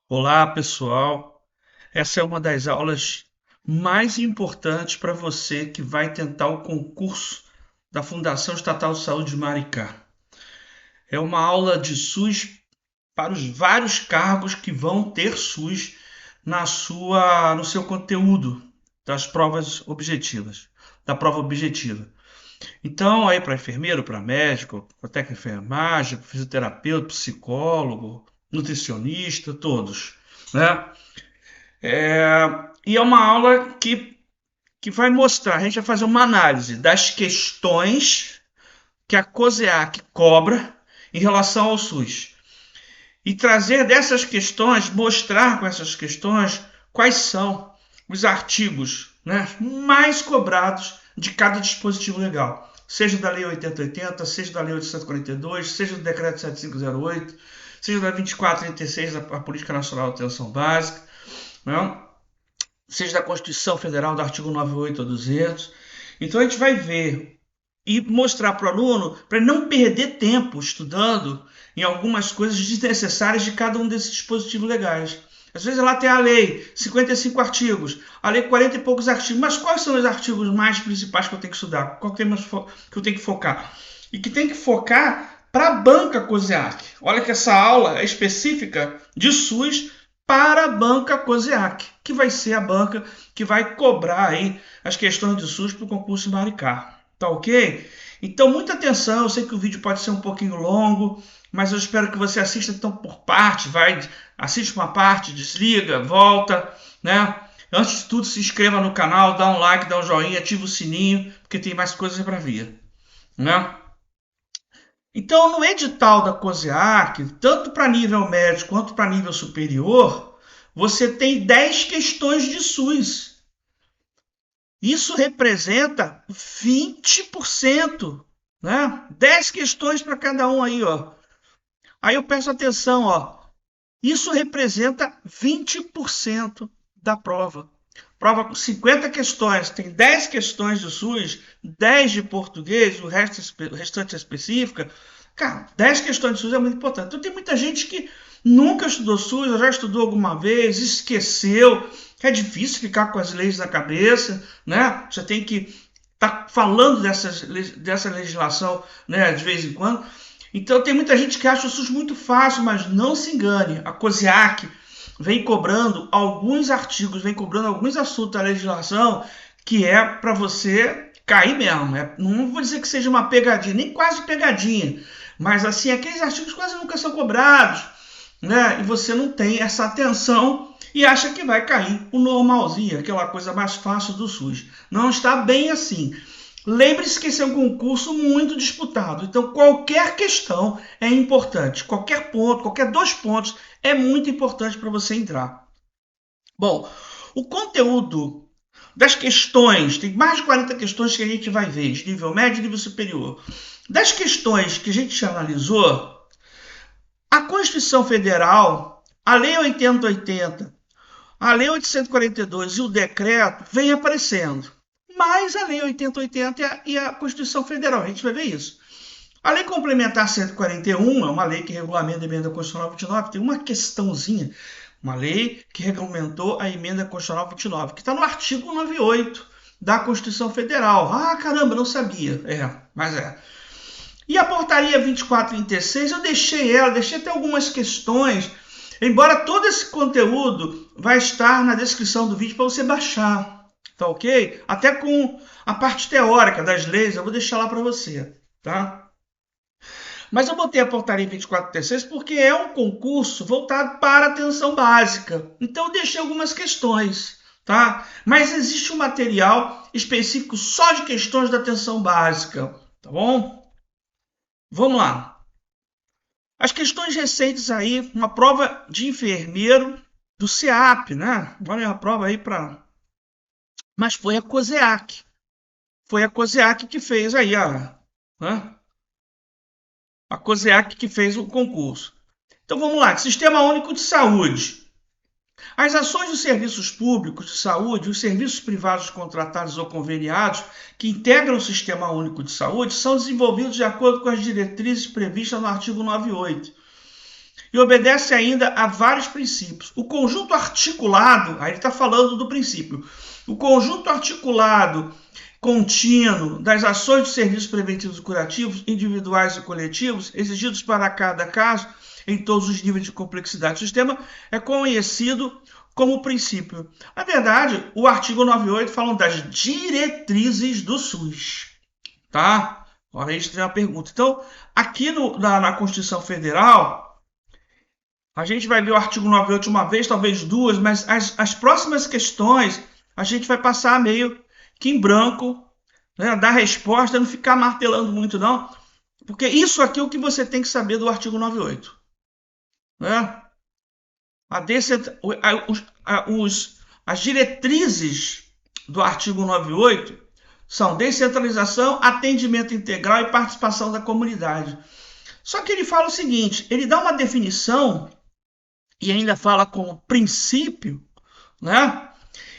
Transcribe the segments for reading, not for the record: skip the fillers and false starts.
Olá, pessoal. Essa é uma das aulas mais importantes para você que vai tentar o concurso da Fundação Estatal de Saúde de Maricá. É uma aula de SUS para os vários cargos que vão ter SUS no seu conteúdo das provas objetivas, da prova objetiva. Então, aí para enfermeiro, para médico, para técnico de enfermagem, para fisioterapeuta, psicólogo, nutricionista, todos, né? E é uma aula que vai mostrar, a gente vai fazer uma análise das questões que a COSEAC cobra em relação ao SUS. E trazer dessas questões, mostrar com essas questões quais são os artigos, né, mais cobrados de cada dispositivo legal. Seja da Lei 8080, seja da Lei 842, seja do Decreto 7508, seja da 2436, a Política Nacional de Atenção Básica, né? Seja da Constituição Federal, do artigo 98 a 200. Então a gente vai ver e mostrar para o aluno, para ele não perder tempo estudando em algumas coisas desnecessárias de cada um desses dispositivos legais. Às vezes lá tem a lei, 55 artigos, a lei 40 e poucos artigos, mas quais são os artigos mais principais que eu tenho que estudar? Qual tema que eu tenho que focar? E que tem que focar para a banca COSEAC. Olha que essa aula é específica de SUS para a banca COSEAC, que vai ser a banca que vai cobrar aí as questões de SUS para o concurso Maricá. Tá ok? Então, muita atenção. Eu sei que o vídeo pode ser um pouquinho longo, mas eu espero que você assista então por parte. Assiste uma parte, desliga, volta, né? Antes de tudo, se inscreva no canal, dá um like, dá um joinha, ativa o sininho, porque tem mais coisas para vir, né? Então, no edital da COSEAC, tanto para nível médio quanto para nível superior, você tem 10 questões de SUS. Isso representa 20%, né? 10 questões para cada um aí, ó. Aí eu peço atenção, ó. Isso representa 20% da prova. Prova com 50 questões, tem 10 questões de SUS, 10 de português, o restante é específica. Cara, 10 questões de SUS é muito importante. Então tem muita gente que nunca estudou SUS, ou já estudou alguma vez, esqueceu. É difícil ficar com as leis na cabeça, né? Você tem que estar falando dessa legislação, né, de vez em quando. Então tem muita gente que acha o SUS muito fácil, mas não se engane. A COSEAC vem cobrando alguns artigos, vem cobrando alguns assuntos da legislação que é para você cair mesmo. Não vou dizer que seja uma pegadinha, nem quase pegadinha, mas assim, aqueles artigos quase nunca são cobrados, né? E você não tem essa atenção e acha que vai cair o normalzinho, aquela coisa mais fácil do SUS. Não está bem assim. Lembre-se que esse é um concurso muito disputado, então qualquer questão é importante, qualquer ponto, qualquer 2 pontos é muito importante para você entrar. Bom, o conteúdo das questões, tem mais de 40 questões que a gente vai ver, de nível médio e nível superior. Das questões que a gente analisou, a Constituição Federal, a Lei 8080, a Lei 842 e o decreto vem aparecendo. Mais a Lei 8080 e a Constituição Federal, a gente vai ver isso. A Lei Complementar 141 é uma lei que regulamenta a emenda constitucional 29, tem uma questãozinha, uma lei que regulamentou a emenda constitucional 29, que está no artigo 98 da Constituição Federal. Ah, caramba, não sabia. Mas é. E a portaria 2436, eu deixei até algumas questões, embora todo esse conteúdo vai estar na descrição do vídeo para você baixar, tá ok? Até com a parte teórica das leis, eu vou deixar lá para você, tá? Mas eu botei a portaria 2436 porque é um concurso voltado para a atenção básica. Então eu deixei algumas questões, tá? Mas existe um material específico só de questões da atenção básica, tá bom? Vamos lá. As questões recentes aí, uma prova de enfermeiro do CEAP, né? Olha a prova aí para. Mas foi a COSEAC. Foi a COSEAC que fez aí né? A COSEAC que fez o concurso. Então vamos lá. Sistema Único de Saúde. As ações dos serviços públicos de saúde, os serviços privados contratados ou conveniados que integram o Sistema Único de Saúde são desenvolvidos de acordo com as diretrizes previstas no artigo 98. e obedece ainda a vários princípios. O conjunto articulado, aí ele está falando do princípio, o conjunto articulado contínuo das ações de serviços preventivos e curativos, individuais e coletivos, exigidos para cada caso, em todos os níveis de complexidade do sistema, é conhecido como princípio. Na verdade, o artigo 98 fala das diretrizes do SUS. Tá? Agora a gente tem uma pergunta. Então, aqui na Constituição Federal, a gente vai ver o artigo 98 uma vez, talvez duas, mas as próximas questões a gente vai passar meio que em branco, né, dar resposta, não ficar martelando muito não, porque isso aqui é o que você tem que saber do artigo 98. Né? As diretrizes do artigo 98 são descentralização, atendimento integral e participação da comunidade. Só que ele fala o seguinte, ele dá uma definição e ainda fala como princípio, né?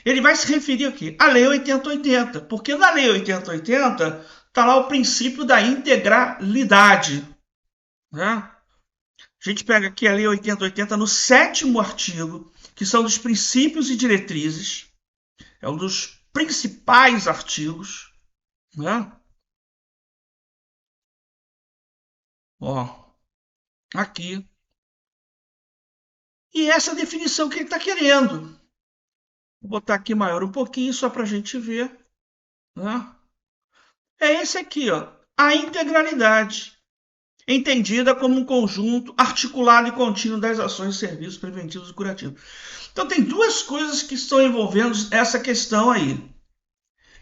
Ele vai se referir aqui à Lei 8080, porque na Lei 8080 está lá o princípio da integralidade. Né? A gente pega aqui a Lei 8080 no 7º artigo, que são dos princípios e diretrizes, é um dos principais artigos. Né? Ó, aqui. E essa definição que ele está querendo. Vou botar aqui maior um pouquinho, só para a gente ver. Né? É esse aqui, ó, a integralidade, entendida como um conjunto articulado e contínuo das ações e serviços preventivos e curativos. Então tem duas coisas que estão envolvendo essa questão aí,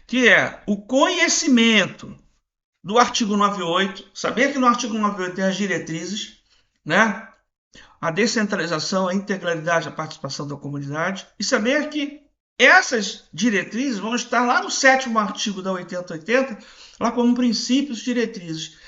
que é o conhecimento do artigo 98, saber que no artigo 98 tem as diretrizes, né? A descentralização, a integralidade, a participação da comunidade, e saber que essas diretrizes vão estar lá no 7º artigo da 8080, lá como princípios diretrizes,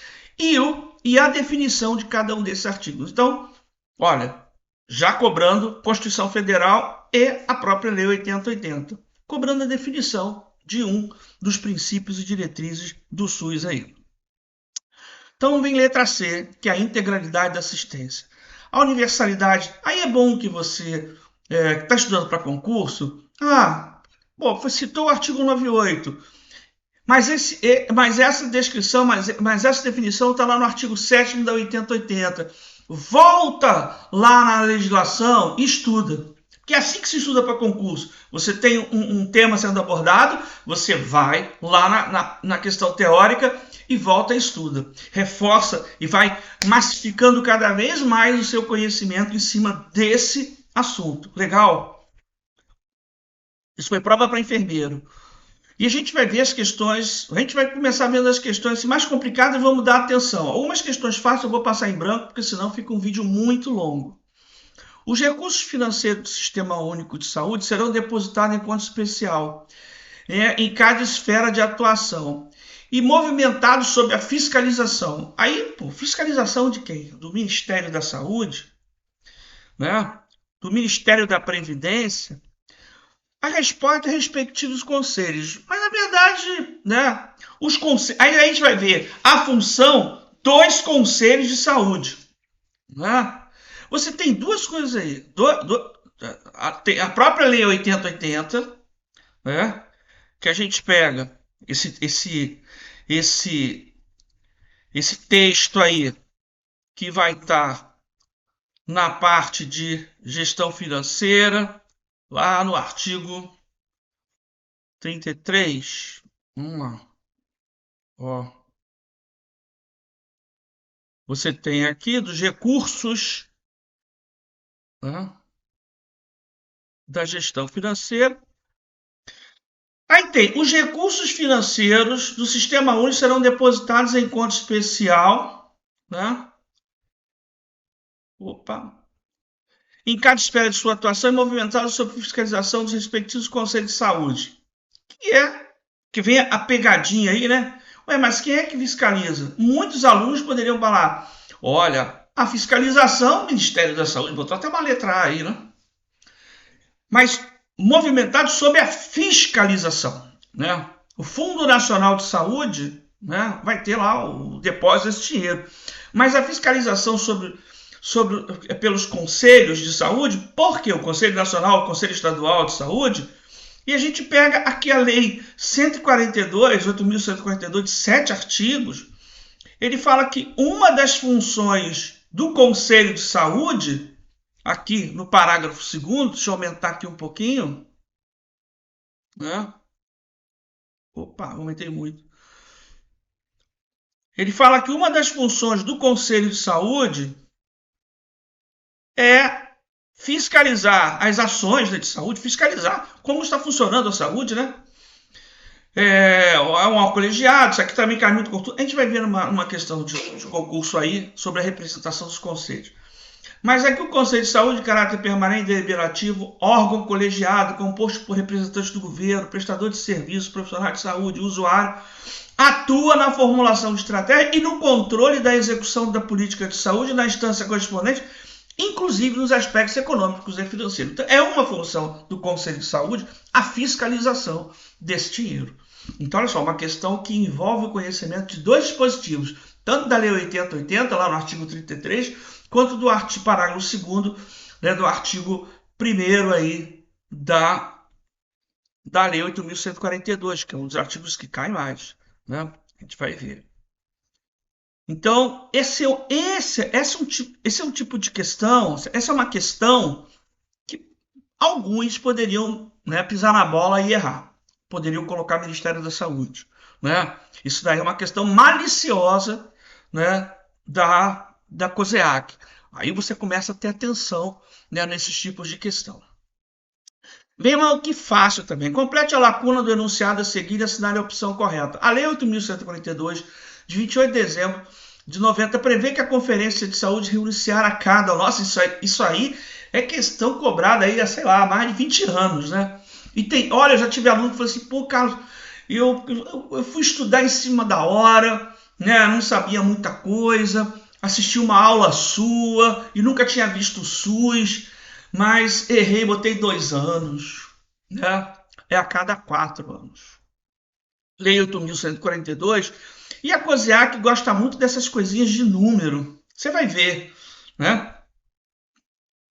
e a definição de cada um desses artigos. Então, olha, já cobrando Constituição Federal e a própria Lei 8080, cobrando a definição de um dos princípios e diretrizes do SUS aí. Então vem letra C, que é a integralidade da assistência. A universalidade, aí é bom que você está estudando para concurso, bom, citou o artigo 98, mas essa descrição, mas essa definição está lá no artigo 7º da 8080. Volta lá na legislação e estuda. Porque é assim que se estuda para concurso. Você tem um tema sendo abordado, você vai lá na questão teórica e volta e estuda. Reforça e vai massificando cada vez mais o seu conhecimento em cima desse assunto. Legal? Isso foi prova para enfermeiro. E a gente vai ver as questões, a gente vai começar vendo as questões mais complicadas e vamos dar atenção. Algumas questões fáceis eu vou passar em branco, porque senão fica um vídeo muito longo. Os recursos financeiros do Sistema Único de Saúde serão depositados em conta especial, em cada esfera de atuação, e movimentados sob a fiscalização. Aí, fiscalização de quem? Do Ministério da Saúde, né? Do Ministério da Previdência. A resposta é respectivos conselhos. Mas, na verdade, né, os conselhos, aí a gente vai ver a função dos conselhos de saúde. Né? Você tem duas coisas aí. A própria Lei 8080, né, que a gente pega esse texto aí, que vai estar na parte de gestão financeira, lá no artigo 33, vamos lá, ó. Você tem aqui dos recursos, né, da gestão financeira. Aí tem, os recursos financeiros do Sistema Único serão depositados em conta especial, né? Em cada esfera de sua atuação e movimentados sob fiscalização dos respectivos conselhos de saúde. Que vem a pegadinha aí, né? Ué, mas quem é que fiscaliza? Muitos alunos poderiam falar, olha, a fiscalização, Ministério da Saúde, botou até uma letra A aí, né? Mas movimentado sob a fiscalização, né? O Fundo Nacional de Saúde, né, vai ter lá o depósito desse dinheiro. Mas a fiscalização sobre pelos conselhos de saúde, porque o Conselho Nacional, o Conselho Estadual de Saúde, e a gente pega aqui a Lei 142, 8.142, de 7 artigos, ele fala que uma das funções do Conselho de Saúde, aqui no parágrafo 2º, deixa eu aumentar aqui um pouquinho, né? Opa, aumentei muito. Ele fala que uma das funções do Conselho de Saúde é fiscalizar as ações de saúde, fiscalizar como está funcionando a saúde, né? É um colegiado, isso aqui também cai muito concurso. A gente vai ver uma questão de concurso aí sobre a representação dos conselhos. Mas aqui o Conselho de Saúde, de caráter permanente e deliberativo, órgão colegiado, composto por representantes do governo, prestador de serviços, profissionais de saúde, usuário, atua na formulação de estratégia e no controle da execução da política de saúde na instância correspondente, inclusive nos aspectos econômicos e financeiros. Então, é uma função do Conselho de Saúde a fiscalização desse dinheiro. Então, olha só, uma questão que envolve o conhecimento de dois dispositivos, tanto da Lei 8080, lá no artigo 33, quanto do parágrafo 2º, né, do artigo 1º aí da Lei 8.142, que é um dos artigos que cai mais, né? A gente vai ver. Então, esse é um tipo de questão, essa é uma questão que alguns poderiam, né, pisar na bola e errar. Poderiam colocar Ministério da Saúde, né? Isso daí é uma questão maliciosa, né, da COSEAC. Aí você começa a ter atenção, né, nesses tipos de questão. Vem mal que fácil também. Complete a lacuna do enunciado a seguir e assinale a opção correta. A Lei 8.142, de 28 de dezembro de 90, prevê que a Conferência de Saúde reuniciar a cada... Nossa, isso aí é questão cobrada aí há, sei lá, mais de 20 anos, né? E tem... Olha, eu já tive aluno que falou assim, pô, Carlos, eu fui estudar em cima da hora, né? Não sabia muita coisa, assisti uma aula sua e nunca tinha visto o SUS, mas errei, botei 2 anos, né? É a cada 4 anos. Lei 8.142, e a COSEAC gosta muito dessas coisinhas de número. Você vai ver, né?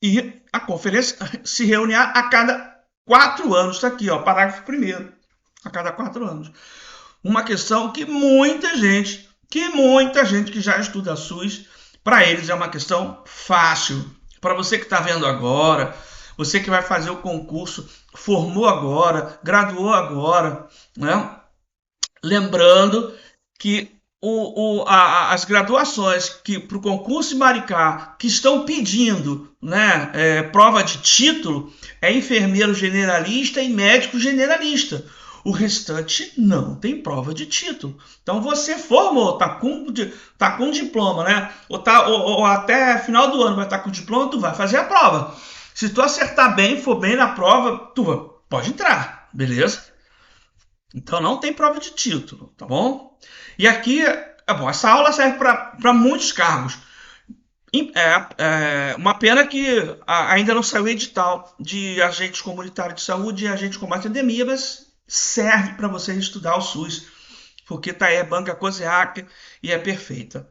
E a conferência se reúne a cada 4 anos. Está aqui, ó, parágrafo 1º. A cada 4 anos. Uma questão que muita gente que já estuda SUS, para eles é uma questão fácil. Para você que está vendo agora, você que vai fazer o concurso, formou agora, graduou agora, né? Lembrando que as graduações que para o concurso de Maricá que estão pedindo, né, prova de título é enfermeiro generalista e médico generalista. O restante não tem prova de título. Então você formou, tá com diploma, né? Ou até final do ano vai estar com diploma, tu vai fazer a prova. Se tu acertar bem, for bem na prova, tu pode entrar, beleza? Então não tem prova de título, tá bom? E aqui, bom, essa aula serve para muitos cargos. Uma pena que ainda não saiu o edital de agentes comunitários de saúde e agentes de combate à endemia, mas serve para você estudar o SUS, porque tá aí a banca COSEAC e é perfeita.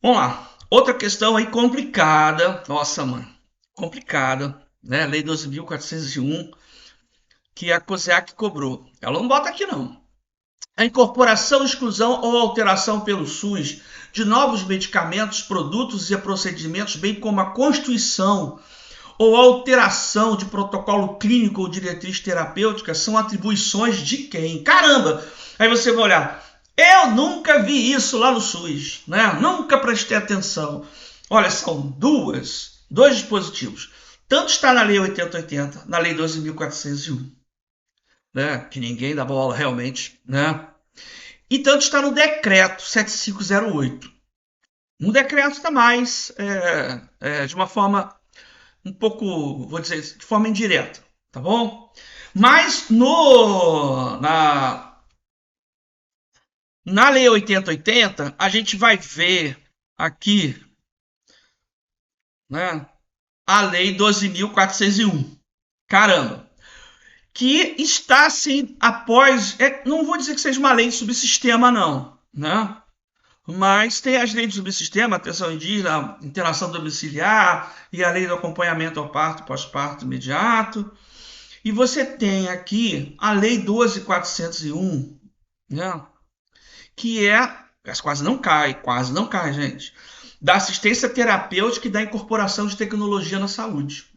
Vamos lá. Outra questão aí complicada, nossa, mano, complicada, né? Lei 12.401, que a COSEAC cobrou. Ela não bota aqui, não. A incorporação, exclusão ou alteração pelo SUS de novos medicamentos, produtos e procedimentos, bem como a constituição ou alteração de protocolo clínico ou diretriz terapêutica são atribuições de quem? Caramba! Aí você vai olhar, eu nunca vi isso lá no SUS, né? Nunca prestei atenção. Olha, são dois dispositivos. Tanto está na Lei 8080, na Lei 12.401, né? Que ninguém dá bola realmente, né? E tanto está no Decreto 7508. No decreto está mais, de uma forma um pouco, vou dizer, de forma indireta, tá bom? Mas na Lei 8080, a gente vai ver aqui, né, a Lei 12.401. Caramba! Que está assim após, não vou dizer que seja uma lei de subsistema, não, né? Mas tem as leis do subsistema, atenção indígena, internação domiciliar e a lei do acompanhamento ao parto, pós-parto imediato. E você tem aqui a lei 12.401, né? Que é, quase não cai, gente, da assistência terapêutica e da incorporação de tecnologia na saúde.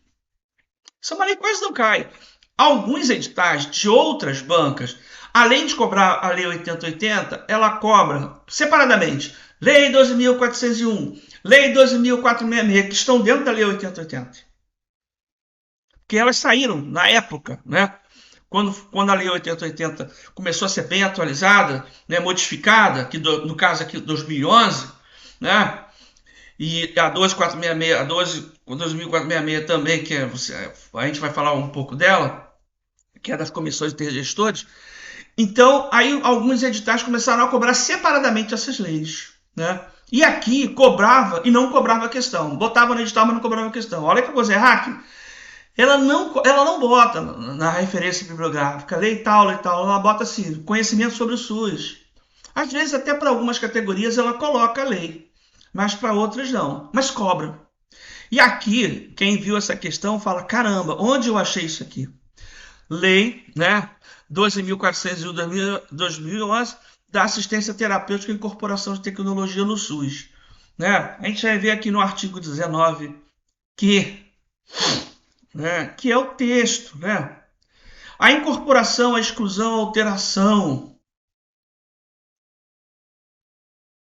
Essa lei quase não cai. Alguns editais de outras bancas, além de cobrar a Lei 8080, ela cobra separadamente Lei 12.401, Lei 12.466, que estão dentro da Lei 8080. Porque elas saíram na época, né? Quando a Lei 8080 começou a ser bem atualizada, né, modificada, que no caso aqui 2011, né? E a 12.466, a 12.466 também, que a gente vai falar um pouco dela, que é das comissões intergestores. Então, aí alguns editais começaram a cobrar separadamente essas leis, né? E aqui cobrava e não cobrava a questão. Botava no edital, mas não cobrava a questão. Olha que coisa errada. Ela não bota na referência bibliográfica lei tal, ela bota assim, conhecimento sobre o SUS. Às vezes, até para algumas categorias, ela coloca a lei, mas para outras não, mas cobra. E aqui, quem viu essa questão fala, caramba, onde eu achei isso aqui? Lei, né, 12.401 2011, da assistência terapêutica e incorporação de tecnologia no SUS. Né? A gente vai ver aqui no artigo 19 que é o texto, né? A incorporação, a exclusão, a alteração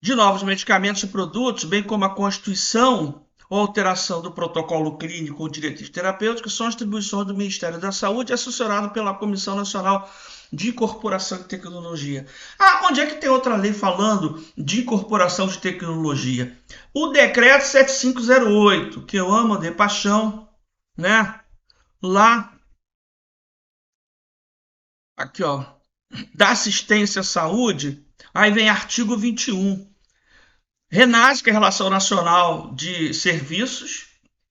de novos medicamentos e produtos, bem como a constituição ou alteração do protocolo clínico ou diretriz terapêutica, são atribuições do Ministério da Saúde, assessorado pela Comissão Nacional de Incorporação de Tecnologia. Onde é que tem outra lei falando de incorporação de tecnologia? O Decreto 7508, que eu amo de paixão, né? Lá, aqui ó, da assistência à saúde, aí vem artigo 21. RENASE, que é a Relação Nacional de Serviços,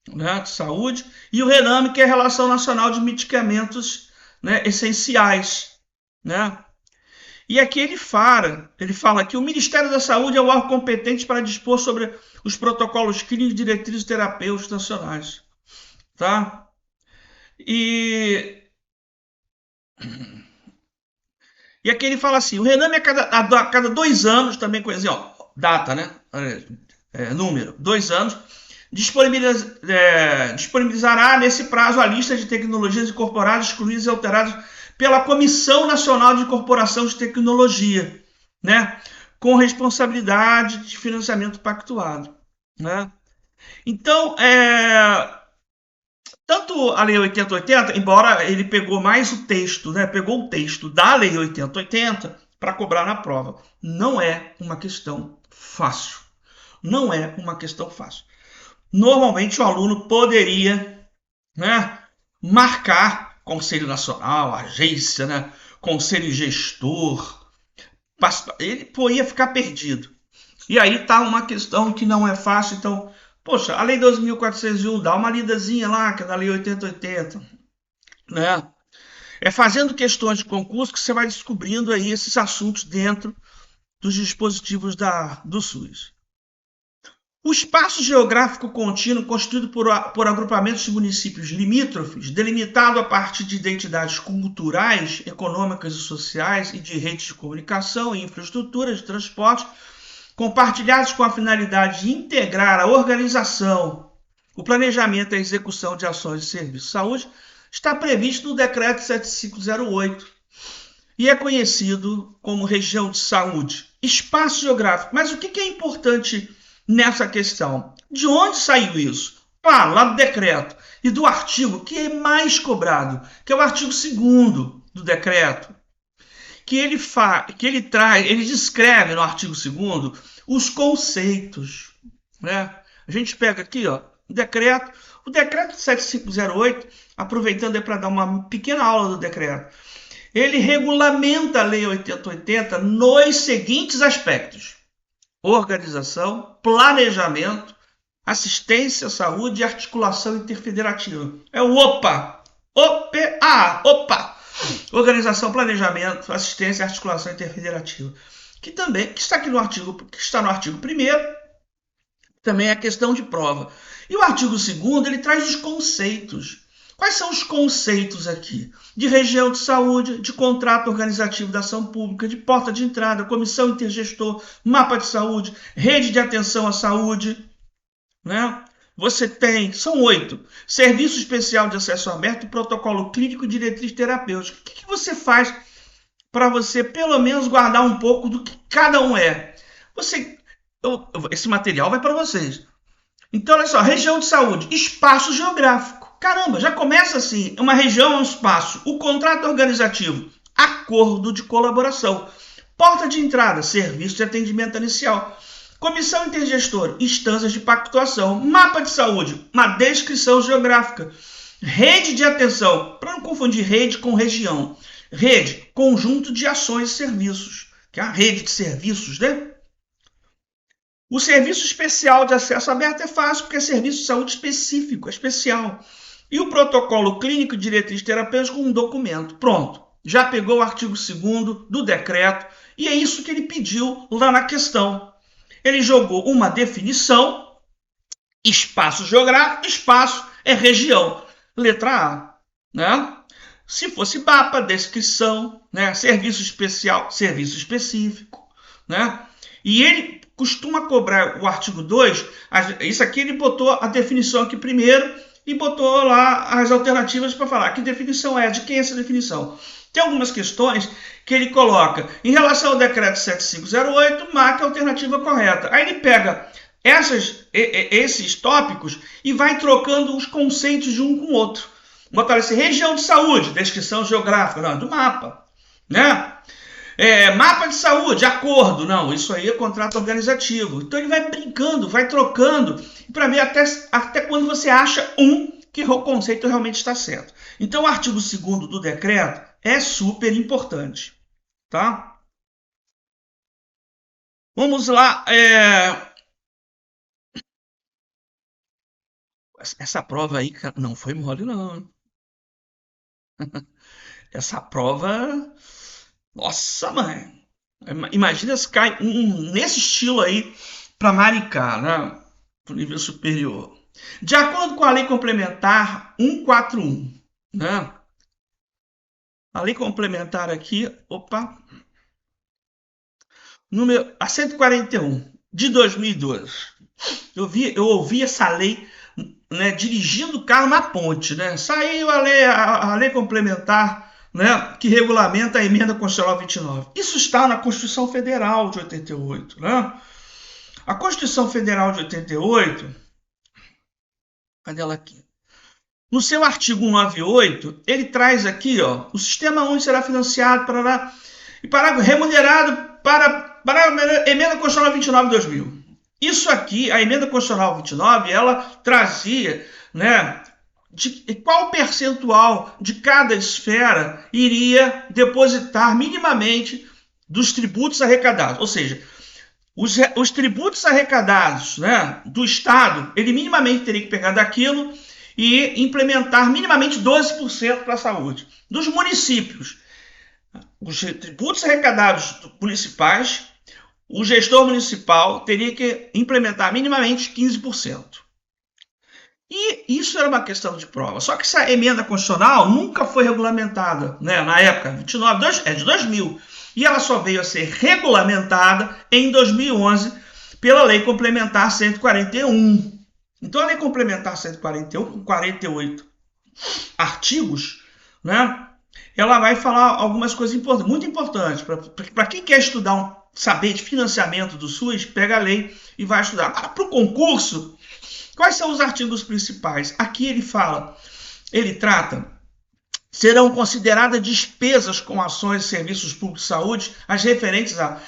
né, de Saúde, e o RENAME, que é a Relação Nacional de Medicamentos, né, Essenciais. Né? E aqui ele fala que o Ministério da Saúde é o órgão competente para dispor sobre os protocolos clínicos e diretrizes terapêuticos nacionais. Tá? E aqui ele fala assim, o RENAME a cada 2 anos, também conhecido, data, né? Número, 2 anos, disponibilizará nesse prazo a lista de tecnologias incorporadas, excluídas e alteradas pela Comissão Nacional de Incorporação de Tecnologia, né? Com responsabilidade de financiamento pactuado. Né? Então, tanto a Lei 8080, embora ele pegou mais o texto, né? Pegou o texto da Lei 8080 para cobrar na prova. Não é uma questão fácil. Não é uma questão fácil. Normalmente o aluno poderia, né, marcar Conselho Nacional, agência, né, Conselho Gestor. Ele ia ficar perdido. E aí tá uma questão que não é fácil. Então, poxa, a Lei 12.401, dá uma lidazinha lá, que é da Lei 8080. Né? É fazendo questões de concurso que você vai descobrindo aí esses assuntos dentro dos dispositivos do SUS. O espaço geográfico contínuo, constituído por agrupamentos de municípios limítrofes, delimitado a partir de identidades culturais, econômicas e sociais e de redes de comunicação e infraestrutura de transporte, compartilhados com a finalidade de integrar a organização, o planejamento e a execução de ações de serviço de saúde, está previsto no Decreto 7508 e é conhecido como região de saúde. Espaço geográfico. Mas o que é importante nessa questão? De onde saiu isso? Lá do decreto e do artigo que é mais cobrado, que é o artigo 2º do decreto, que ele descreve no artigo 2º os conceitos. Né? A gente pega aqui, ó, o decreto 7508, aproveitando para dar uma pequena aula do decreto, ele regulamenta a Lei 8080 nos seguintes aspectos: organização, planejamento, assistência à saúde e articulação interfederativa. É o OPA. OPA. Organização, planejamento, assistência e articulação interfederativa. que também que está aqui no artigo, que está no artigo 1º, também é questão de prova. E o artigo 2º, ele traz os conceitos. Quais são os conceitos aqui? De região de saúde, de contrato organizativo da ação pública, de porta de entrada, comissão intergestor, mapa de saúde, rede de atenção à saúde, né? Você tem, são 8, serviço especial de acesso aberto, protocolo clínico e diretriz terapêutica. O que você faz para você, pelo menos, guardar um pouco do que cada um é? Esse material vai para vocês. Então, olha só, região de saúde, espaço geográfico. Caramba, já começa assim, uma região é um espaço. O contrato organizativo, acordo de colaboração. Porta de entrada, serviço de atendimento inicial. Comissão intergestora, instâncias de pactuação. Mapa de saúde, uma descrição geográfica. Rede de atenção, para não confundir rede com região. Rede, conjunto de ações e serviços, que é a rede de serviços, né? O serviço especial de acesso aberto é fácil, porque é serviço de saúde específico, é especial. E o protocolo clínico e diretriz terapêutica, um documento. Pronto, já pegou o artigo 2º do decreto, e é isso que ele pediu lá na questão. Ele jogou uma definição, espaço geográfico, espaço é região, letra A, né? Se fosse mapa, descrição, né? Serviço especial, serviço específico, né? E ele costuma cobrar o artigo 2, isso aqui ele botou a definição aqui primeiro e botou lá as alternativas para falar que definição é, de quem é essa definição. Tem algumas questões que ele coloca em relação ao decreto 7508, marca a alternativa correta. Aí ele pega esses tópicos e vai trocando os conceitos de um com o outro. Botar assim, região de saúde, descrição geográfica, não, do mapa, né? Mapa de saúde, acordo, não, isso aí é contrato organizativo. Então ele vai brincando, vai trocando, para ver até quando você acha que o conceito realmente está certo. Então o artigo 2º do decreto é super importante, tá? Vamos lá, essa prova aí, cara, não foi mole não. Essa prova, nossa, mãe. Imagina se cai nesse estilo aí para Maricá, né? Para o nível superior. De acordo com a Lei Complementar 141, né? A Lei Complementar aqui, a 141 de 2012. Eu ouvi essa lei, né, dirigindo o carro na ponte, né? Saiu a lei complementar, né, que regulamenta a emenda constitucional 29. Isso está na Constituição Federal de 88, né? A Constituição Federal de 88, cadê ela aqui? No seu artigo 198, ele traz aqui, ó, o Sistema Único será financiado remunerado para a emenda constitucional 29 de 2000. Isso aqui, a emenda constitucional 29, ela trazia, né, de qual percentual de cada esfera iria depositar minimamente dos tributos arrecadados. Ou seja, os tributos arrecadados, né, do Estado, ele minimamente teria que pegar daquilo e implementar minimamente 12% para a saúde. Dos municípios, os tributos arrecadados municipais, o gestor municipal teria que implementar minimamente 15%. E isso era uma questão de prova. Só que essa emenda constitucional nunca foi regulamentada, né? Na época, 29 é de 2000. E ela só veio a ser regulamentada em 2011 pela Lei Complementar 141. Então, a Lei Complementar 141, com 48 artigos, né? Ela vai falar algumas coisas importantes, muito importantes. Para quem quer estudar, saber de financiamento do SUS, pega a lei e vai estudar. Para o concurso, quais são os artigos principais? Aqui ele trata, serão consideradas despesas com ações e serviços públicos de saúde as referentes a...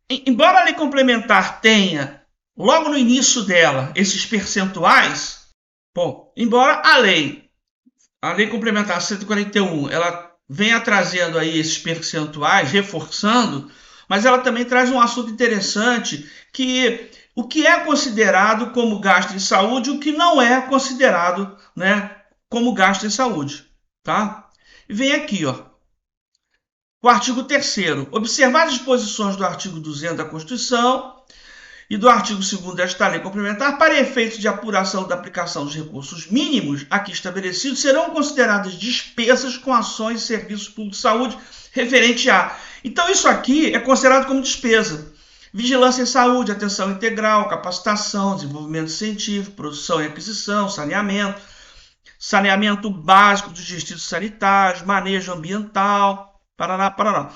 Embora a lei complementar tenha, logo no início dela, esses percentuais, embora a lei complementar 141, ela venha trazendo aí esses percentuais, reforçando, mas ela também traz um assunto interessante, que o que é considerado como gasto em saúde e o que não é considerado, né, como gasto em saúde, tá? E vem aqui, ó. o artigo 3º. Observar as disposições do artigo 200 da Constituição e do artigo 2º desta lei complementar, para efeito de apuração da aplicação dos recursos mínimos aqui estabelecidos, serão consideradas despesas com ações e serviços públicos de saúde referente a. Então, isso aqui é considerado como despesa. Vigilância em saúde, atenção integral, capacitação, desenvolvimento científico, produção e aquisição, saneamento básico dos distritos sanitários, manejo ambiental, parará.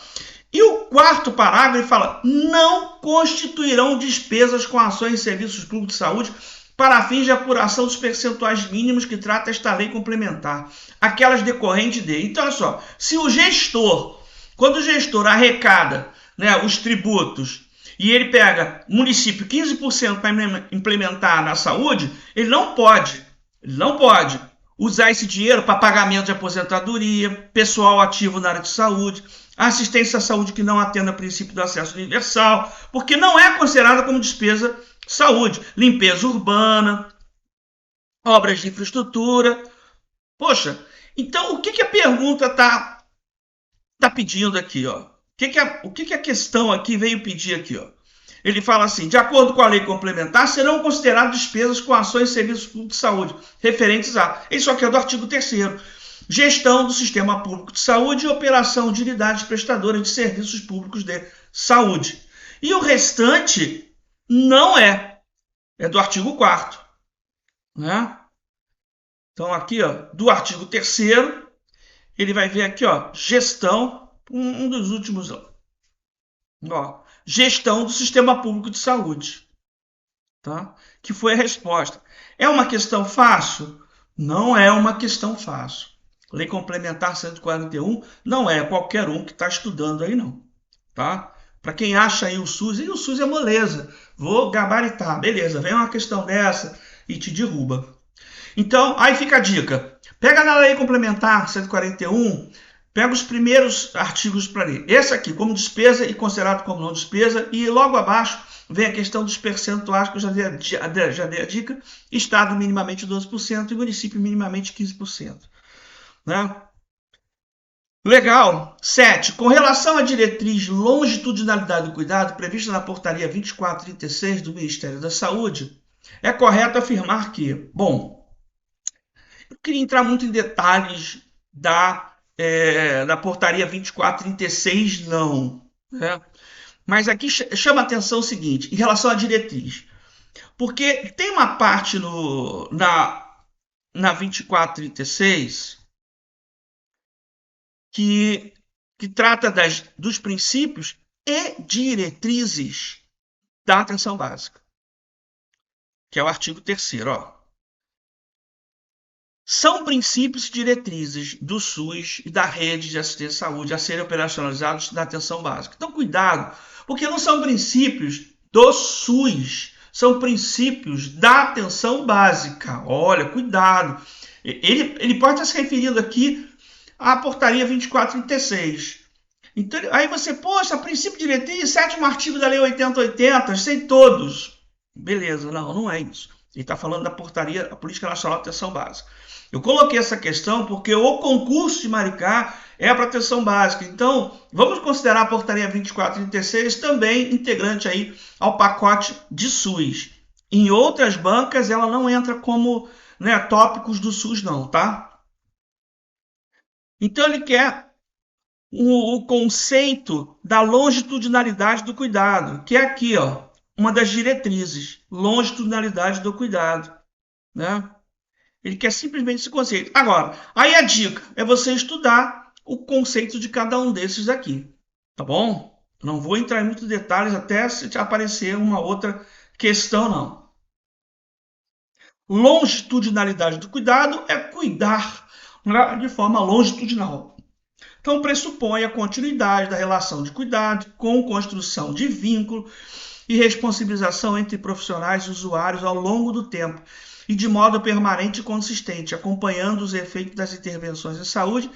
E o 4º parágrafo fala: não constituirão despesas com ações e serviços públicos de saúde para fins de apuração dos percentuais mínimos que trata esta lei complementar, aquelas decorrentes de. Então, olha só, se o gestor, quando o gestor arrecada, né, os tributos e ele pega município 15% para implementar na saúde, ele não pode usar esse dinheiro para pagamento de aposentadoria, pessoal ativo na área de saúde, assistência à saúde que não atenda ao princípio do acesso universal, porque não é considerada como despesa saúde, limpeza urbana, obras de infraestrutura. Poxa, então o que a pergunta está pedindo aqui, ó? O que a questão aqui veio pedir aqui, ó? Ele fala assim: de acordo com a lei complementar, serão consideradas despesas com ações e serviços públicos de saúde referentes a. Isso aqui é do artigo 3º. Gestão do sistema público de saúde e operação de unidades prestadoras de serviços públicos de saúde. E o restante não é. É do artigo 4º. Né? Então, aqui, ó, do artigo 3º, ele vai ver aqui, ó, gestão, um dos últimos, ó, gestão do sistema público de saúde, tá? Que foi a resposta. É uma questão fácil? Não é uma questão fácil. Lei Complementar 141 não é qualquer um que está estudando aí, não, tá? Para quem acha aí o SUS, e o SUS é moleza, vou gabaritar, beleza, vem uma questão dessa e te derruba. Então, aí fica a dica. Pega na Lei Complementar 141, pega os primeiros artigos para ler. Esse aqui, como despesa e considerado como não despesa, e logo abaixo vem a questão dos percentuais, que eu já dei a dica: Estado minimamente 12% e município minimamente 15%. Né? Legal. 7. Com relação à diretriz longitudinalidade do cuidado prevista na portaria 2436 do Ministério da Saúde, é correto afirmar que, bom, eu queria entrar muito em detalhes da portaria 2436, não. Né? Mas aqui chama a atenção o seguinte, em relação à diretriz. Porque tem uma parte na 2436 que trata dos princípios e diretrizes da atenção básica, que é o artigo 3º, ó. São princípios e diretrizes do SUS e da rede de assistência à saúde a serem operacionalizados na atenção básica. Então, cuidado, porque não são princípios do SUS, são princípios da atenção básica. Olha, cuidado. Ele pode estar se referindo aqui à portaria 2436. Então, aí você, poxa, princípio diretriz, 7º artigo da lei 8080, sei todos. Beleza, não é isso. Ele está falando da portaria, a Política Nacional de Atenção Básica. Eu coloquei essa questão porque o concurso de Maricá é para atenção básica. Então, vamos considerar a portaria 2436 também integrante aí ao pacote de SUS. Em outras bancas, ela não entra como, né, tópicos do SUS, não, tá? Então, ele quer o conceito da longitudinalidade do cuidado, que é aqui, ó, uma das diretrizes, longitudinalidade do cuidado, né? Ele quer simplesmente esse conceito. Agora, aí a dica é você estudar o conceito de cada um desses aqui, tá bom? Não vou entrar em muitos detalhes até se aparecer uma outra questão, não. Longitudinalidade do cuidado é cuidar de forma longitudinal. Então, pressupõe a continuidade da relação de cuidado com construção de vínculo e responsabilização entre profissionais e usuários ao longo do tempo e de modo permanente e consistente, acompanhando os efeitos das intervenções em saúde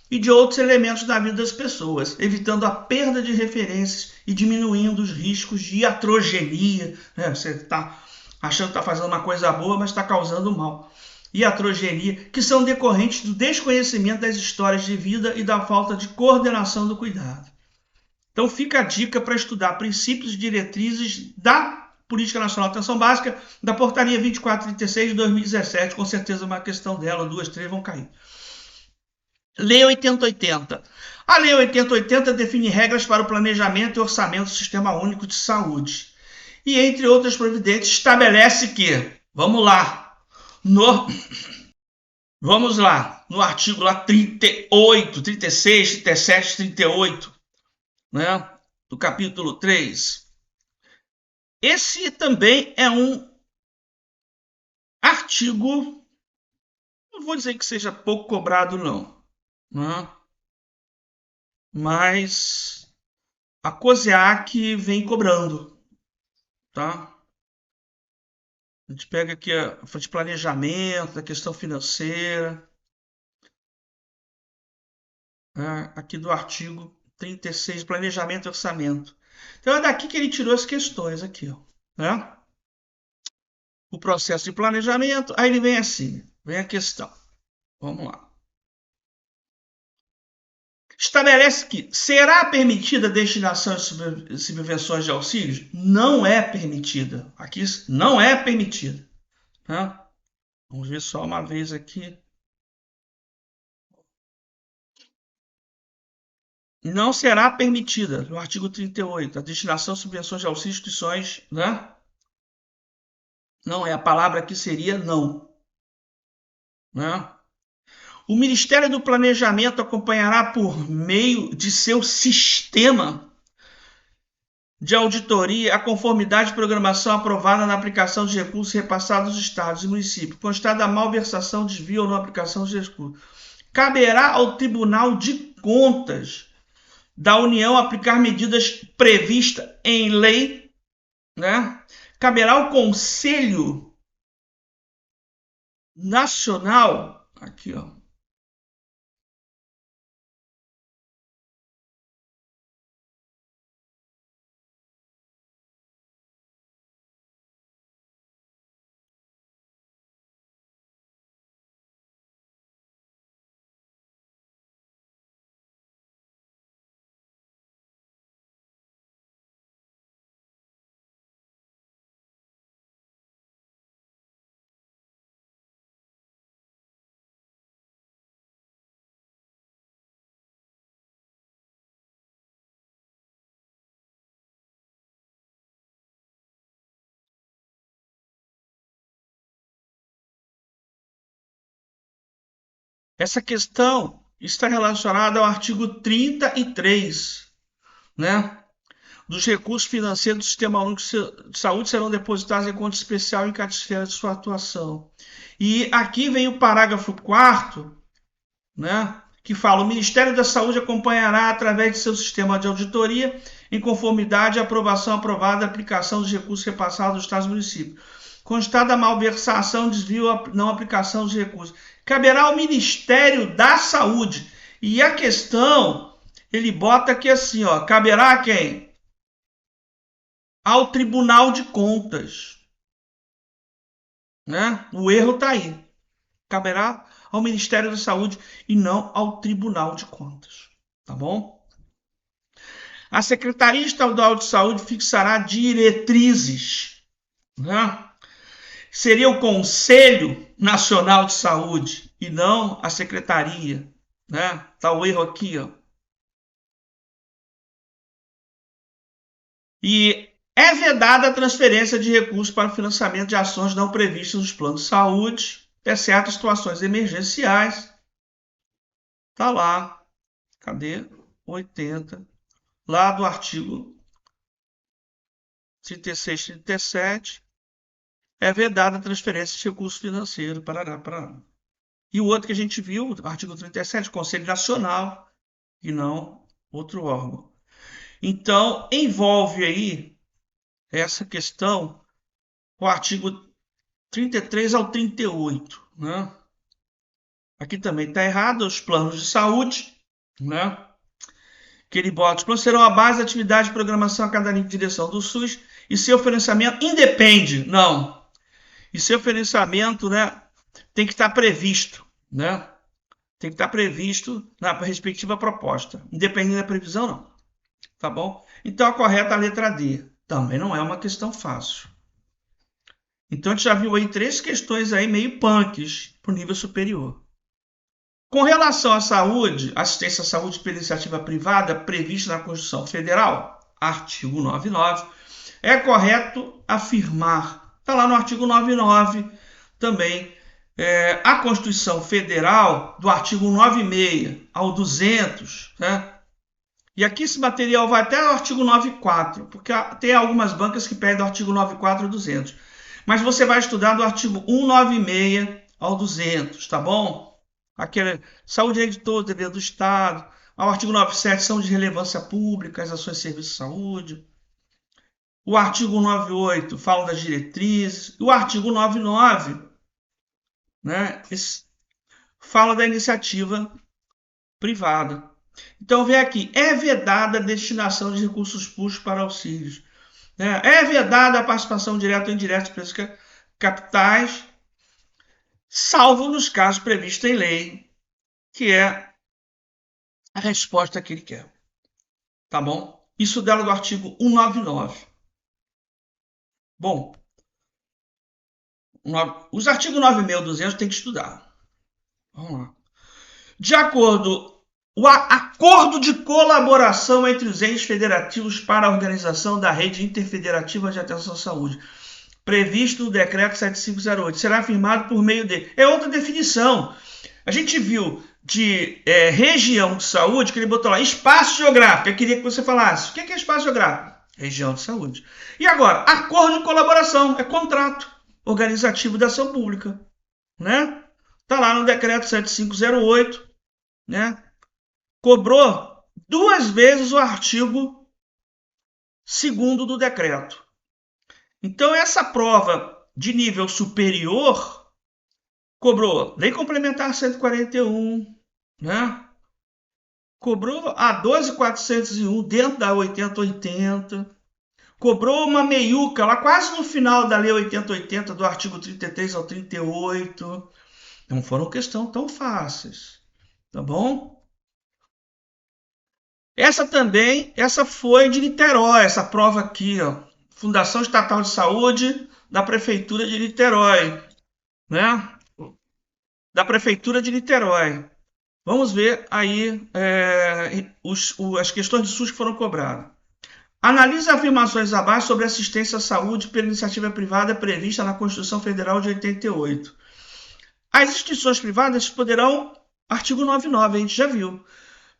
e de outros elementos da vida das pessoas, evitando a perda de referências e diminuindo os riscos de iatrogenia. Né? Você está achando que está fazendo uma coisa boa, mas está causando mal. iatrogenia, que são decorrentes do desconhecimento das histórias de vida e da falta de coordenação do cuidado. Então fica a dica para estudar princípios e diretrizes da Política Nacional de Atenção Básica, da Portaria 2436 de 2017, com certeza uma questão dela, 2, 3 vão cair. Lei 8080. A Lei 8080 define regras para o planejamento e orçamento do Sistema Único de Saúde. E, entre outras providências, estabelece que, vamos lá, no artigo lá 38, 36, 37, 38, né, do capítulo 3. Esse também é um artigo, não vou dizer que seja pouco cobrado, não, né? Mas a COSEAC vem cobrando, tá? A gente pega aqui a de planejamento, a questão financeira, aqui do artigo 36, planejamento e orçamento. Então é daqui que ele tirou as questões aqui, ó, né? O processo de planejamento, aí ele vem assim, vem a questão. Vamos lá. Estabelece que será permitida a destinação de subvenções de auxílios? Não é permitida. Aqui não é permitida. Tá? Vamos ver só uma vez aqui. Não será permitida, no artigo 38, a destinação de subvenções de auxílios instituições, né? Não é a palavra aqui seria não, né? O Ministério do Planejamento acompanhará por meio de seu sistema de auditoria a conformidade de programação aprovada na aplicação de recursos repassados aos estados e municípios, constada a malversação, desvio ou não aplicação de recursos. Caberá ao Tribunal de Contas da União aplicar medidas previstas em lei, né? Caberá ao Conselho Nacional, aqui, ó, essa questão está relacionada ao artigo 33, né? Dos recursos financeiros do Sistema Único de Saúde serão depositados em conta especial em cada esfera de sua atuação. E aqui vem o parágrafo 4º, né, que fala: o Ministério da Saúde acompanhará, através de seu sistema de auditoria, em conformidade à aprovação aprovada a aplicação dos recursos repassados aos estados e municípios. Constada a malversação, desvio ou não aplicação dos recursos, caberá ao Ministério da Saúde. E a questão, ele bota aqui assim, ó, caberá a quem? Ao Tribunal de Contas, né? O erro está aí. Caberá ao Ministério da Saúde e não ao Tribunal de Contas, tá bom? A Secretaria Estadual de Saúde fixará diretrizes, né? Seria o Conselho Nacional de Saúde e não a Secretaria, né? Tá o erro aqui, ó. E é vedada a transferência de recursos para o financiamento de ações não previstas nos planos de saúde, exceto situações emergenciais. Tá lá. Cadê? 80. Lá do artigo 36, 37. É vedada a transferência de recursos financeiros. Parará. E o outro que a gente viu, artigo 37, Conselho Nacional, e não outro órgão. Então, envolve aí essa questão, o artigo 33 ao 38, né? Aqui também está errado, os planos de saúde, né? Que ele bota: os planos serão a base da atividade de programação acadêmica de direção do SUS e seu financiamento independe, não. E seu financiamento, né, tem que estar previsto, né? Tem que estar previsto na respectiva proposta, independente da previsão, não. Tá bom? Então a correta é a letra D. Também não é uma questão fácil. Então a gente já viu aí 3 questões aí meio punks para o nível superior. Com relação à saúde, assistência à saúde pela iniciativa privada prevista na Constituição Federal, artigo 99, é correto afirmar, está lá no artigo 99 também, a Constituição Federal, do artigo 96 ao 200, né? E aqui esse material vai até o artigo 94, porque tem algumas bancas que pedem do artigo 94 ao 200. Mas você vai estudar do artigo 196 ao 200, tá bom? Aquele saúde é de todo, dever do Estado. Ao artigo 97 são de relevância pública, as ações de serviço de saúde. O artigo 98 fala das diretrizes. O artigo 99, né, fala da iniciativa privada. Então, vem aqui, é vedada a destinação de recursos públicos para auxílios. É vedada a participação direta ou indireta de empresas capitais, salvo nos casos previstos em lei, que é a resposta que ele quer. Tá bom? Isso dela do artigo 199. Bom, os artigos 96 e 200 tem que estudar. Vamos lá. De acordo o acordo de colaboração entre os entes federativos para a organização da rede interfederativa de atenção à saúde, previsto no decreto 7508, será firmado por meio de... É outra definição. A gente viu de região de saúde, que ele botou lá, espaço geográfico. Eu queria que você falasse, o que é espaço geográfico? Região de saúde. E agora, acordo de colaboração, é contrato organizativo da ação pública, né? Tá lá no decreto 7508, né? Cobrou 2 vezes o artigo 2º do decreto. Então, essa prova de nível superior cobrou Lei Complementar 141, né? Cobrou a 12.401 dentro da 8080, cobrou uma meiuca lá quase no final da Lei 8080, do artigo 33 ao 38. Não foram questões tão fáceis, tá bom? Essa foi de Niterói, essa prova aqui, ó. Fundação Estatal de Saúde da Prefeitura de Niterói, né? Da Prefeitura de Niterói. Vamos ver aí as questões de SUS que foram cobradas. Analise afirmações abaixo sobre assistência à saúde pela iniciativa privada prevista na Constituição Federal de 88. As instituições privadas poderão, artigo 99, a gente já viu,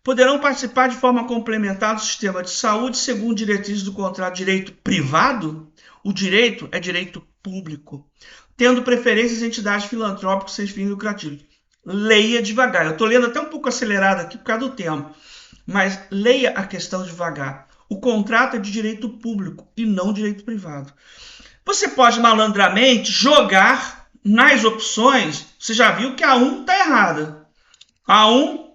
poderão participar de forma complementar do sistema de saúde segundo diretrizes do contrato de direito privado. O direito é direito público, tendo preferências em entidades filantrópicas sem fins lucrativos. Leia devagar. Eu estou lendo até um pouco acelerado aqui por causa do tempo, mas leia a questão devagar. O contrato é de direito público e não direito privado. Você pode malandramente jogar nas opções. Você já viu que a 1 está errada. A 1,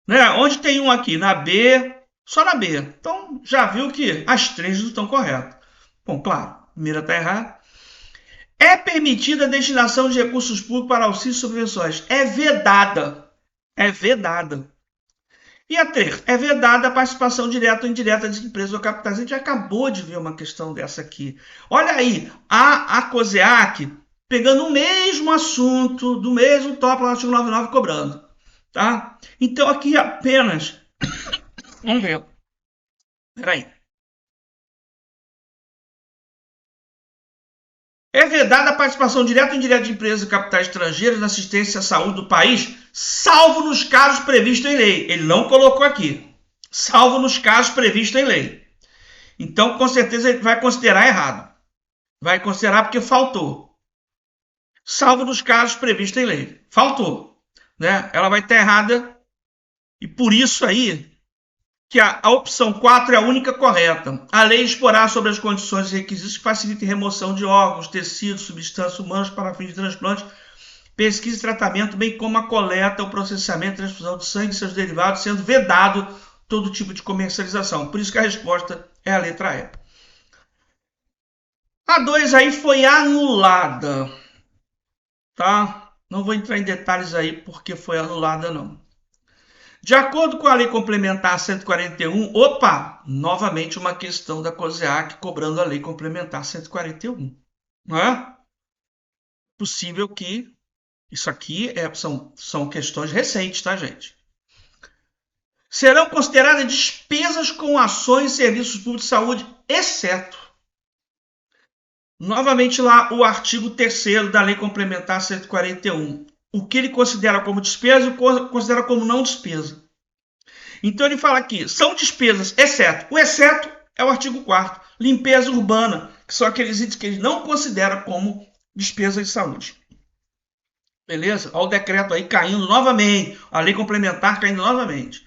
né? Onde tem 1 aqui? Na B, só na B. Então, já viu que as 3 não estão corretas. Bom, claro, a primeira está errada. É permitida a destinação de recursos públicos para auxílio e subvenções. É vedada. É vedada. E a 3, é vedada a participação direta ou indireta de empresas ou capitais. A gente acabou de ver uma questão dessa aqui. Olha aí, a COSEAC pegando o mesmo assunto, do mesmo tópico do artigo 99 cobrando. Tá? Então aqui apenas... Vamos ver. Peraí. É vedada a participação direta ou indireta de empresas e capitais estrangeiras na assistência à saúde do país, salvo nos casos previstos em lei. Ele não colocou aqui. Salvo nos casos previstos em lei. Então, com certeza, ele vai considerar errado. Vai considerar porque faltou. Salvo nos casos previstos em lei. Faltou. Né? Ela vai estar errada. E por isso aí, que a opção 4 é a única correta. A lei exporá sobre as condições e requisitos que facilitem remoção de órgãos, tecidos, substâncias humanas para fins de transplante, pesquisa e tratamento, bem como a coleta, o processamento e transfusão de sangue e seus derivados, sendo vedado todo tipo de comercialização. Por isso que a resposta é a letra E. A 2 aí foi anulada. Tá? Não vou entrar em detalhes aí porque foi anulada, não. De acordo com a Lei Complementar 141, opa, novamente uma questão da COSEAC cobrando a Lei Complementar 141. Não é possível que isso aqui são questões recentes, tá, gente? Serão consideradas despesas com ações e serviços públicos de saúde, exceto. Novamente lá o artigo 3º da Lei Complementar 141. O que ele considera como despesa e considera como não despesa. Então ele fala aqui, são despesas, exceto. O exceto é o artigo 4º, limpeza urbana, que são aqueles itens que ele não considera como despesas de saúde. Beleza? Olha o decreto aí caindo novamente, a lei complementar caindo novamente.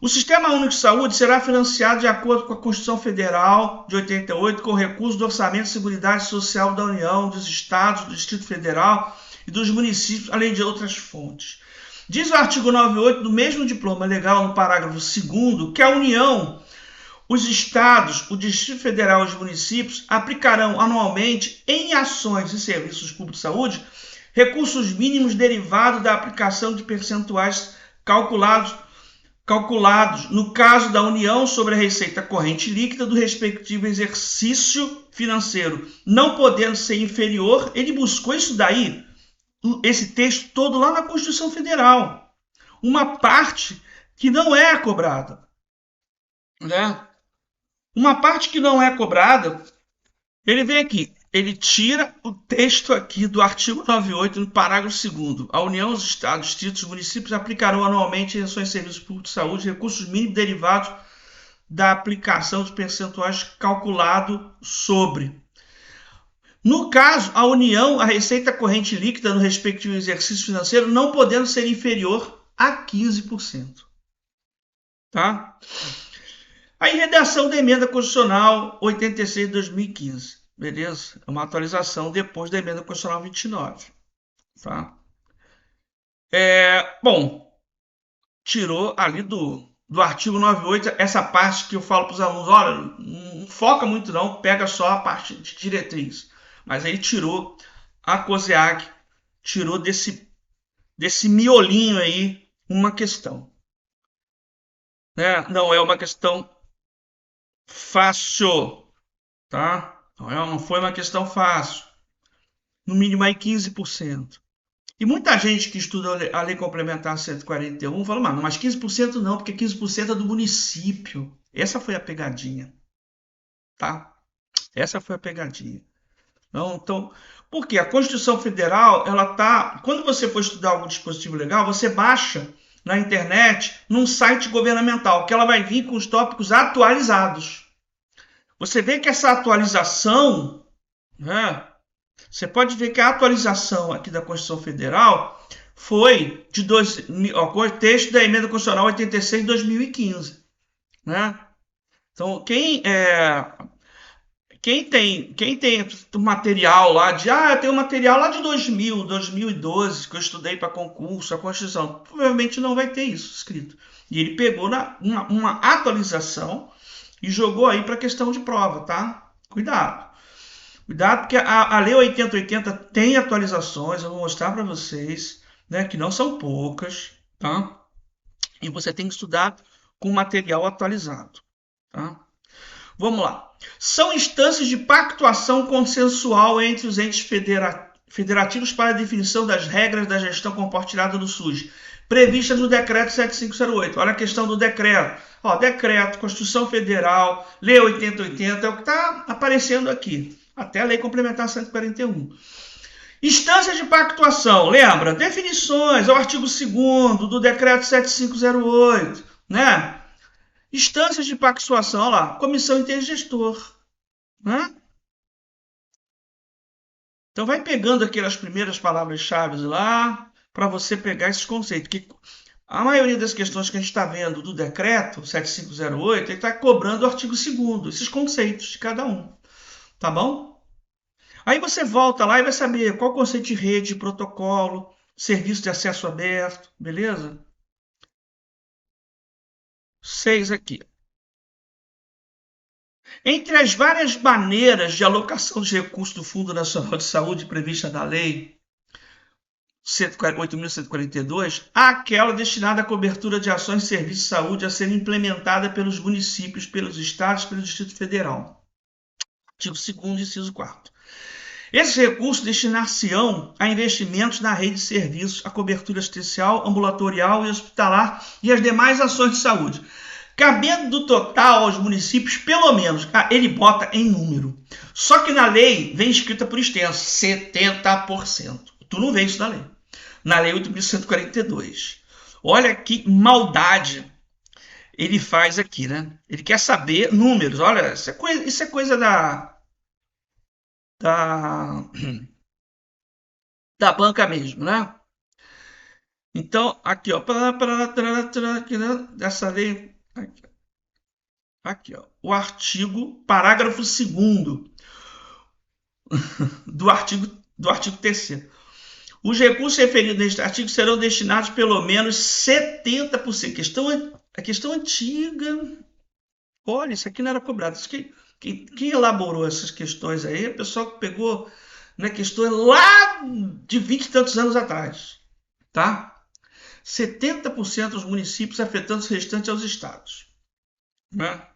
O Sistema Único de Saúde será financiado de acordo com a Constituição Federal de 88, com recursos do Orçamento de Seguridade Social da União, dos Estados, do Distrito Federal e dos municípios, além de outras fontes. Diz o artigo 98 do mesmo diploma legal, no parágrafo 2º, que a União, os Estados, o Distrito Federal e os municípios aplicarão anualmente em ações e serviços públicos de saúde recursos mínimos derivados da aplicação de percentuais calculados no caso da União sobre a receita corrente líquida do respectivo exercício financeiro, não podendo ser inferior. Ele buscou isso daí, esse texto todo lá na Constituição Federal. Uma parte que não é cobrada. Né? Uma parte que não é cobrada, ele vem aqui, ele tira o texto aqui do artigo 98, no parágrafo 2º. A União, os Estados, distritos e municípios aplicarão anualmente em ações de serviços públicos de saúde recursos mínimos derivados da aplicação de percentuais calculado sobre. No caso, a União, a receita corrente líquida no respectivo exercício financeiro não podendo ser inferior a 15%. Tá? Aí, redação da emenda constitucional 86 de 2015. Beleza? É uma atualização depois da emenda constitucional 29. Tá? Bom, tirou ali do artigo 98 essa parte que eu falo para os alunos, olha, não foca muito não, pega só a parte de diretriz. Mas aí tirou a COSEAC, tirou desse miolinho aí uma questão. Né? Não é uma questão fácil, tá? Não foi uma questão fácil. No mínimo aí 15%. E muita gente que estuda a Lei Complementar 141 fala, mano, mas 15% não, porque 15% é do município. Essa foi a pegadinha, tá? Essa foi a pegadinha. Não, então, porque a Constituição Federal, ela tá, quando você for estudar algum dispositivo legal, você baixa na internet, num site governamental, que ela vai vir com os tópicos atualizados. Você vê que essa atualização, né, você pode ver que a atualização aqui da Constituição Federal foi de o texto da emenda constitucional 86 de 2015, né? Então, quem tem material lá eu tenho material lá de 2000, 2012, que eu estudei para concurso, a Constituição, provavelmente não vai ter isso escrito. E ele pegou uma atualização e jogou aí para questão de prova, tá? Cuidado. Cuidado, porque a Lei 8080 tem atualizações, eu vou mostrar para vocês, né, que não são poucas, tá? E você tem que estudar com material atualizado, tá? Vamos lá. São instâncias de pactuação consensual entre os entes federativos para a definição das regras da gestão compartilhada do SUS, previstas no Decreto 7508. Olha a questão do decreto. Decreto, Constituição Federal, Lei 8080, é o que está aparecendo aqui. Até a Lei Complementar 141. Instâncias de pactuação. Lembra? Definições, é o artigo 2º do Decreto 7508, né? Instâncias de pactuação, olha lá, comissão intergestor, né? Então vai pegando aquelas primeiras palavras-chave lá para você pegar esses conceitos. Que a maioria das questões que a gente está vendo do decreto 7508, ele está cobrando o artigo 2º, esses conceitos de cada um, tá bom? Aí você volta lá e vai saber qual o conceito de rede, protocolo, serviço de acesso aberto, beleza? 6 aqui. Entre as várias maneiras de alocação de recursos do Fundo Nacional de Saúde prevista na lei, 8.142, àquela destinada à cobertura de ações de serviço de saúde a serem implementada pelos municípios, pelos estados e pelo Distrito Federal. Artigo 2º, inciso 4º. Esses recursos destinar-se-ão a investimentos na rede de serviços, a cobertura assistencial, ambulatorial e hospitalar e as demais ações de saúde, cabendo do total aos municípios, pelo menos, ele bota em número. Só que na lei vem escrita por extenso, 70%. Tu não vê isso na lei. Na lei 8.142. Olha que maldade ele faz aqui, né? Ele quer saber números. Olha, isso é coisa da banca mesmo, né? Então, aqui, ó, dessa lei, aqui, ó, o artigo, parágrafo 2º do artigo 3º. Os recursos referidos neste artigo serão destinados pelo menos 70%. A questão antiga. Olha, isso aqui não era cobrado. Quem elaborou essas questões aí, o pessoal que pegou, né, questões lá de 20 e tantos anos atrás. Tá? 70% dos municípios, afetando o restante aos estados. Né?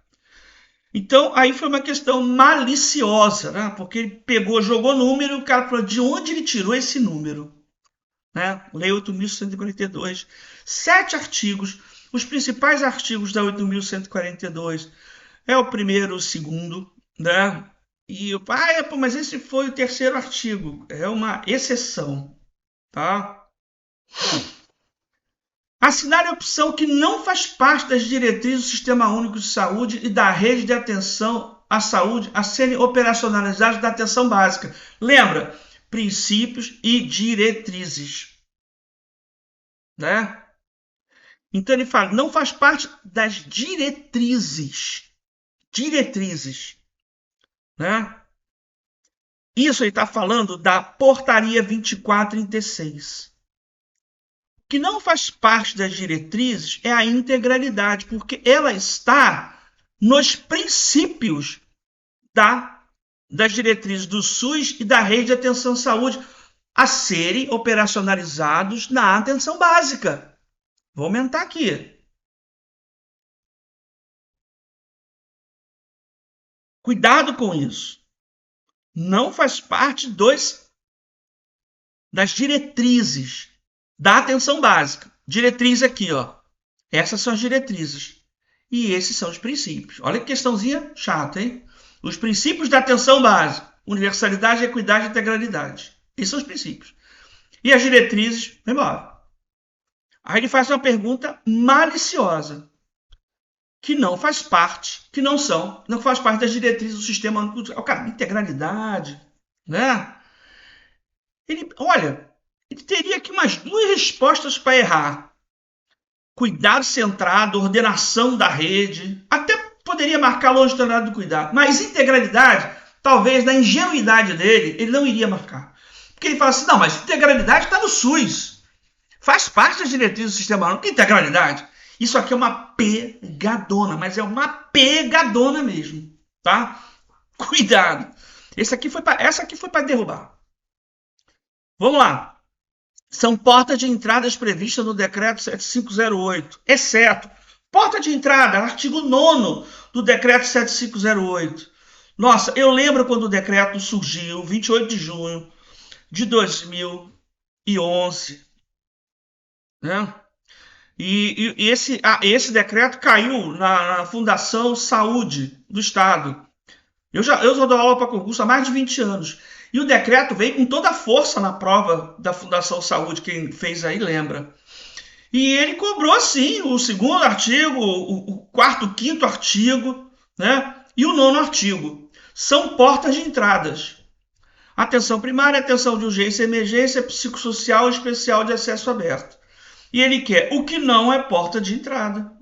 Então, aí foi uma questão maliciosa, né? Porque ele pegou, jogou número e o cara falou de onde ele tirou esse número. Né? Lei 8.142, 7 artigos. Os principais artigos da 8.142 é o primeiro, o segundo, né? E mas esse foi o terceiro artigo. É uma exceção, tá? Assinar a opção que não faz parte das diretrizes do Sistema Único de Saúde e da rede de atenção à saúde a serem operacionalizados da atenção básica. Lembra? Princípios e diretrizes. Né? Então ele fala, não faz parte das diretrizes. Diretrizes. Né? Isso ele está falando da portaria 2436. O que não faz parte das diretrizes é a integralidade, porque ela está nos princípios das diretrizes do SUS e da rede de atenção à saúde a serem operacionalizados na atenção básica. Vou aumentar aqui. Cuidado com isso. Não faz parte das diretrizes da atenção básica. Diretriz aqui, ó. Essas são as diretrizes. E esses são os princípios. Olha que questãozinha chata, hein? Os princípios da atenção básica. Universalidade, equidade e integralidade. Esses são os princípios. E as diretrizes, vai embora. Aí ele faz uma pergunta maliciosa. Que não faz parte, não faz parte das diretrizes do sistema único. Cara, integralidade, né? Ele teria aqui umas 2 respostas para errar. Cuidado centrado, ordenação da rede, até poderia marcar longitudinalidade do cuidado, mas integralidade, talvez na ingenuidade dele, ele não iria marcar. Porque ele fala assim, não, mas integralidade está no SUS. Faz parte das diretrizes do sistema único. Que integralidade? Isso aqui é uma pegadona, mas é uma pegadona mesmo, tá? Cuidado. Essa aqui foi para derrubar. Vamos lá. São portas de entradas previstas no decreto 7508, exceto porta de entrada, artigo 9º do decreto 7508. Nossa, eu lembro quando o decreto surgiu, 28 de junho de 2011, né? E esse decreto caiu na Fundação Saúde do Estado. Eu já dou aula para concurso há mais de 20 anos. E o decreto veio com toda a força na prova da Fundação Saúde, quem fez aí lembra. E ele cobrou, sim, o 2º artigo, o 4º, 5º artigo, né? E o 9º artigo. São portas de entradas. Atenção primária, atenção de urgência e emergência, psicossocial especial de acesso aberto. E ele quer o que não é porta de entrada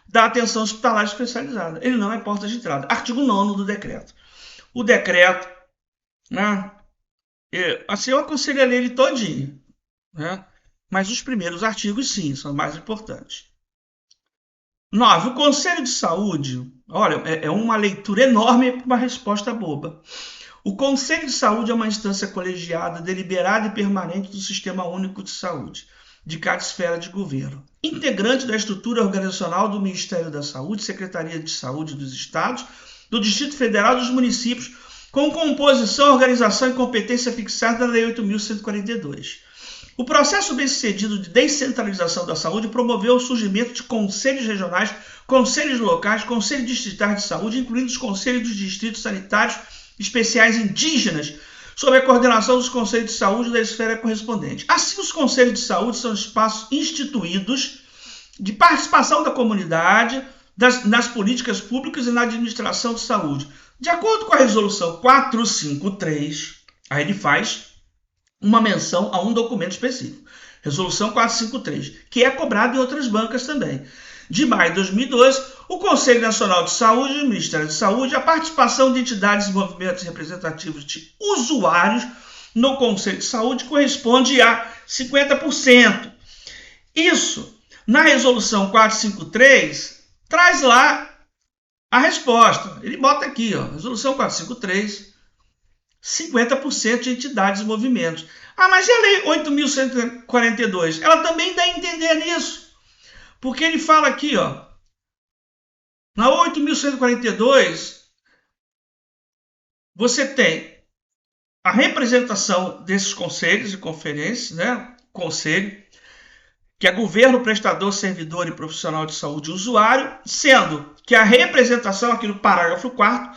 da atenção hospitalar especializada. Ele não é porta de entrada. Artigo 9º do decreto. O decreto, né? Assim, eu aconselho a ler ele todinho, né? Mas os primeiros artigos, sim, são mais importantes. 9. O Conselho de Saúde, olha, é uma leitura enorme para uma resposta boba. O Conselho de Saúde é uma instância colegiada, deliberada e permanente do Sistema Único de Saúde, de cada esfera de governo. Integrante da estrutura organizacional do Ministério da Saúde, Secretaria de Saúde dos Estados, do Distrito Federal e dos municípios, com composição, organização e competência fixada na Lei 8.142. O processo bem-sucedido de descentralização da saúde promoveu o surgimento de conselhos regionais, conselhos locais, conselhos distritais de saúde, incluindo os conselhos dos distritos sanitários especiais indígenas, sob a coordenação dos conselhos de saúde da esfera correspondente. Assim, os conselhos de saúde são espaços instituídos de participação da comunidade nas políticas públicas e na administração de saúde. De acordo com a resolução 453, aí ele faz uma menção a um documento específico, resolução 453, que é cobrado em outras bancas também. De maio de 2012, o Conselho Nacional de Saúde e o Ministério da Saúde, a participação de entidades e movimentos representativos de usuários no Conselho de Saúde corresponde a 50%. Isso, na resolução 453, traz lá a resposta. Ele bota aqui, ó, resolução 453, 50% de entidades e movimentos. Ah, mas e a Lei 8.142? Ela também dá a entender nisso. Porque ele fala aqui, ó, na 8.142, você tem a representação desses conselhos e conferências, né? Conselho, que é governo, prestador, servidor e profissional de saúde e usuário, sendo que a representação, aqui no parágrafo 4º,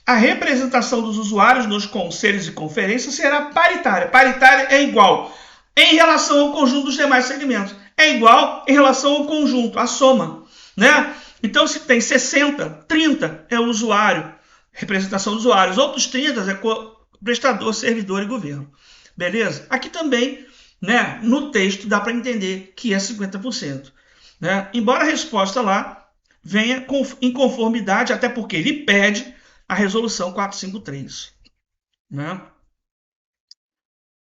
a representação dos usuários nos conselhos e conferências será paritária. Paritária é igual em relação ao conjunto dos demais segmentos. É igual em relação ao conjunto, a soma, né? Então, se tem 60, 30 é o usuário, representação dos usuários, outros 30 é prestador, servidor e governo. Beleza? Aqui também, né, no texto dá para entender que é 50%. Né? Embora a resposta lá venha em conformidade, até porque ele pede a resolução 453. Né?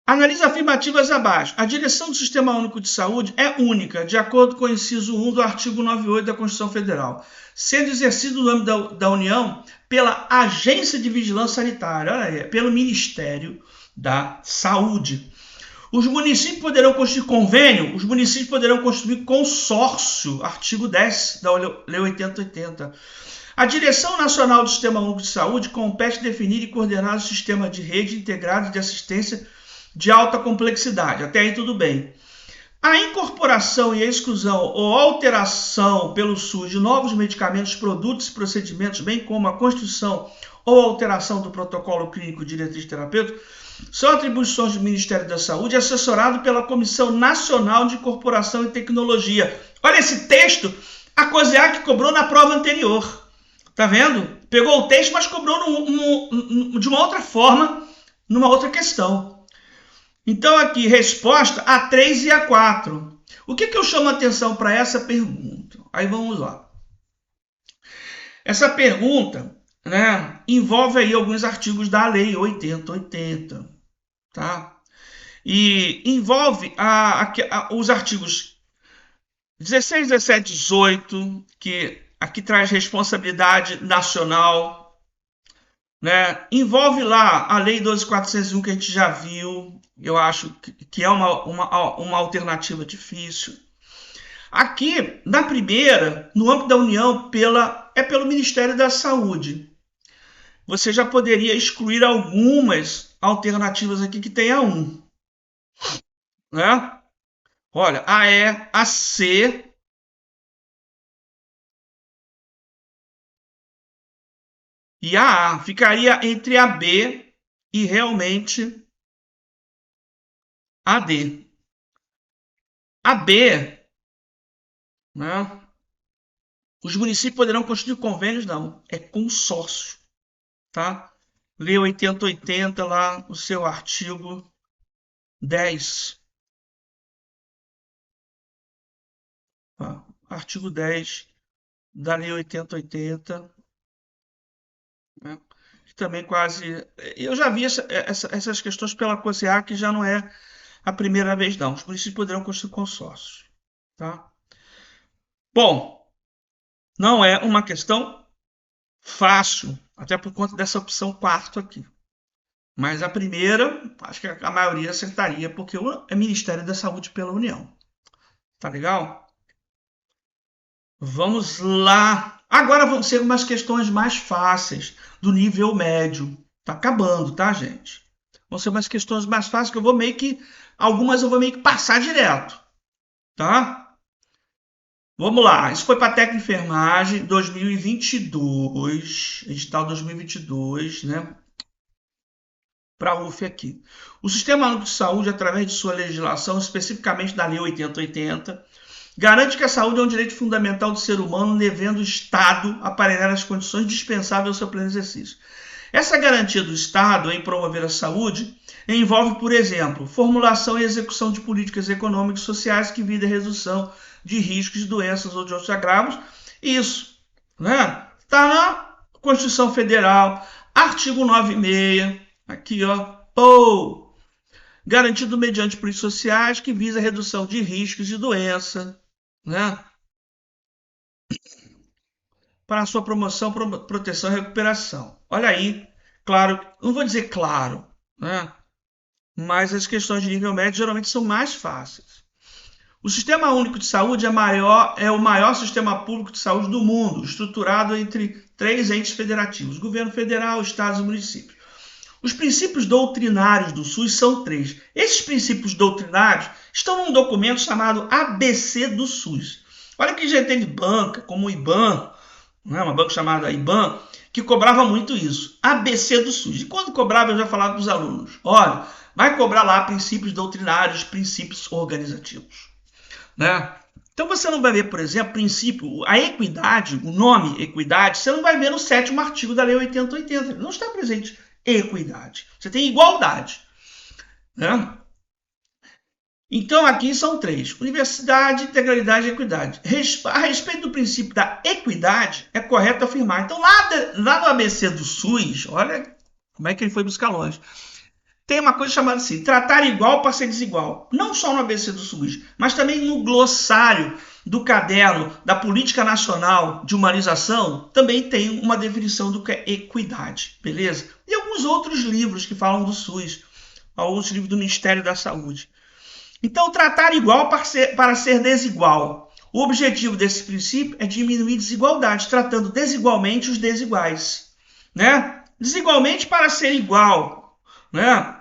Analise afirmativas abaixo. A direção do Sistema Único de Saúde é única, de acordo com o inciso 1 do artigo 98 da Constituição Federal, sendo exercido no âmbito da União pela Agência de Vigilância Sanitária, olha aí, pelo Ministério da Saúde. Os municípios poderão constituir convênio, os municípios poderão constituir consórcio, artigo 10 da Lei 8080. A Direção Nacional do Sistema Único de Saúde compete definir e coordenar o sistema de rede integrado de assistência de alta complexidade. Até aí tudo bem. A incorporação e a exclusão ou alteração pelo SUS de novos medicamentos, produtos e procedimentos, bem como a constituição ou alteração do protocolo clínico diretriz terapêutico, são atribuições do Ministério da Saúde, assessorado pela Comissão Nacional de Incorporação e Tecnologia. Olha esse texto, a COSEAC cobrou na prova anterior. Tá vendo? Pegou o texto, mas cobrou de uma outra forma, numa outra questão. Então, aqui, resposta a 3 e a 4. O que eu chamo a atenção para essa pergunta? Aí vamos lá. Essa pergunta, né, envolve aí alguns artigos da Lei 8080. Tá? E envolve os artigos 16, 17, 18, que aqui traz responsabilidade nacional, né? Envolve lá a Lei 12.401, que a gente já viu, eu acho que é uma alternativa difícil. Aqui, na primeira, no âmbito da União, pelo Ministério da Saúde. Você já poderia excluir algumas alternativas aqui que tem a 1. Né? Olha, a E, a C, e a A. Ficaria entre a B e realmente a D. A B, né? Os municípios poderão constituir convênios? Não, é consórcio. Tá? Lei 8080 lá, o seu artigo 10. Tá? Artigo 10 da Lei 8080. Né? Que também quase... Eu já vi essas questões pela COSEAC, que já não é a primeira vez, não. Os municípios poderão constituir consórcios. Tá? Bom, não é uma questão fácil, até por conta dessa opção 4 aqui. Mas a primeira, acho que a maioria acertaria, porque é Ministério da Saúde pela União. Tá legal? Vamos lá. Agora vão ser umas questões mais fáceis, do nível médio. Tá acabando, tá, gente? Vão ser umas questões mais fáceis que eu vou meio que. Algumas eu vou meio que passar direto, tá? Vamos lá. Isso foi para técnica de enfermagem 2022, edital 2022, né? Para a UF aqui. O Sistema Único de Saúde, através de sua legislação, especificamente da Lei 8080, garante que a saúde é um direito fundamental do ser humano, devendo o Estado aparelhar as condições dispensáveis ao seu pleno exercício. Essa garantia do Estado em promover a saúde envolve, por exemplo, formulação e execução de políticas econômicas e sociais que visem a redução de riscos de doenças ou de outros agravos. Isso, né? Está na Constituição Federal, artigo 96, aqui, ó, garantido mediante políticas sociais que visa a redução de riscos de doença, né? Para a sua promoção, proteção e recuperação. Olha aí, claro, não vou dizer claro, né? Mas as questões de nível médio geralmente são mais fáceis. O Sistema Único de Saúde é o maior sistema público de saúde do mundo, estruturado entre 3 entes federativos: governo federal, estados e municípios. Os princípios doutrinários do SUS são 3. Esses princípios doutrinários estão num documento chamado ABC do SUS. Olha que já tem de banca, como o IBAN, né, uma banca chamada IBAN, que cobrava muito isso. ABC do SUS. E quando cobrava, eu já falava para os alunos: olha, vai cobrar lá princípios doutrinários, princípios organizativos, né? Então você não vai ver, por exemplo, princípio, a equidade, o nome equidade, você não vai ver no 7º artigo da Lei 8080. Não está presente equidade. Você tem igualdade, né? Então aqui são 3: universidade, integralidade e equidade. A respeito do princípio da equidade, é correto afirmar. Então lá no ABC do SUS, olha como é que ele foi buscar longe. Tem uma coisa chamada assim: tratar igual para ser desigual. Não só no ABC do SUS, mas também no glossário do caderno da Política Nacional de Humanização, também tem uma definição do que é equidade, beleza? E alguns outros livros que falam do SUS, alguns livros do Ministério da Saúde. Então, tratar igual para ser desigual. O objetivo desse princípio é diminuir desigualdade, tratando desigualmente os desiguais, né? Desigualmente para ser igual, né?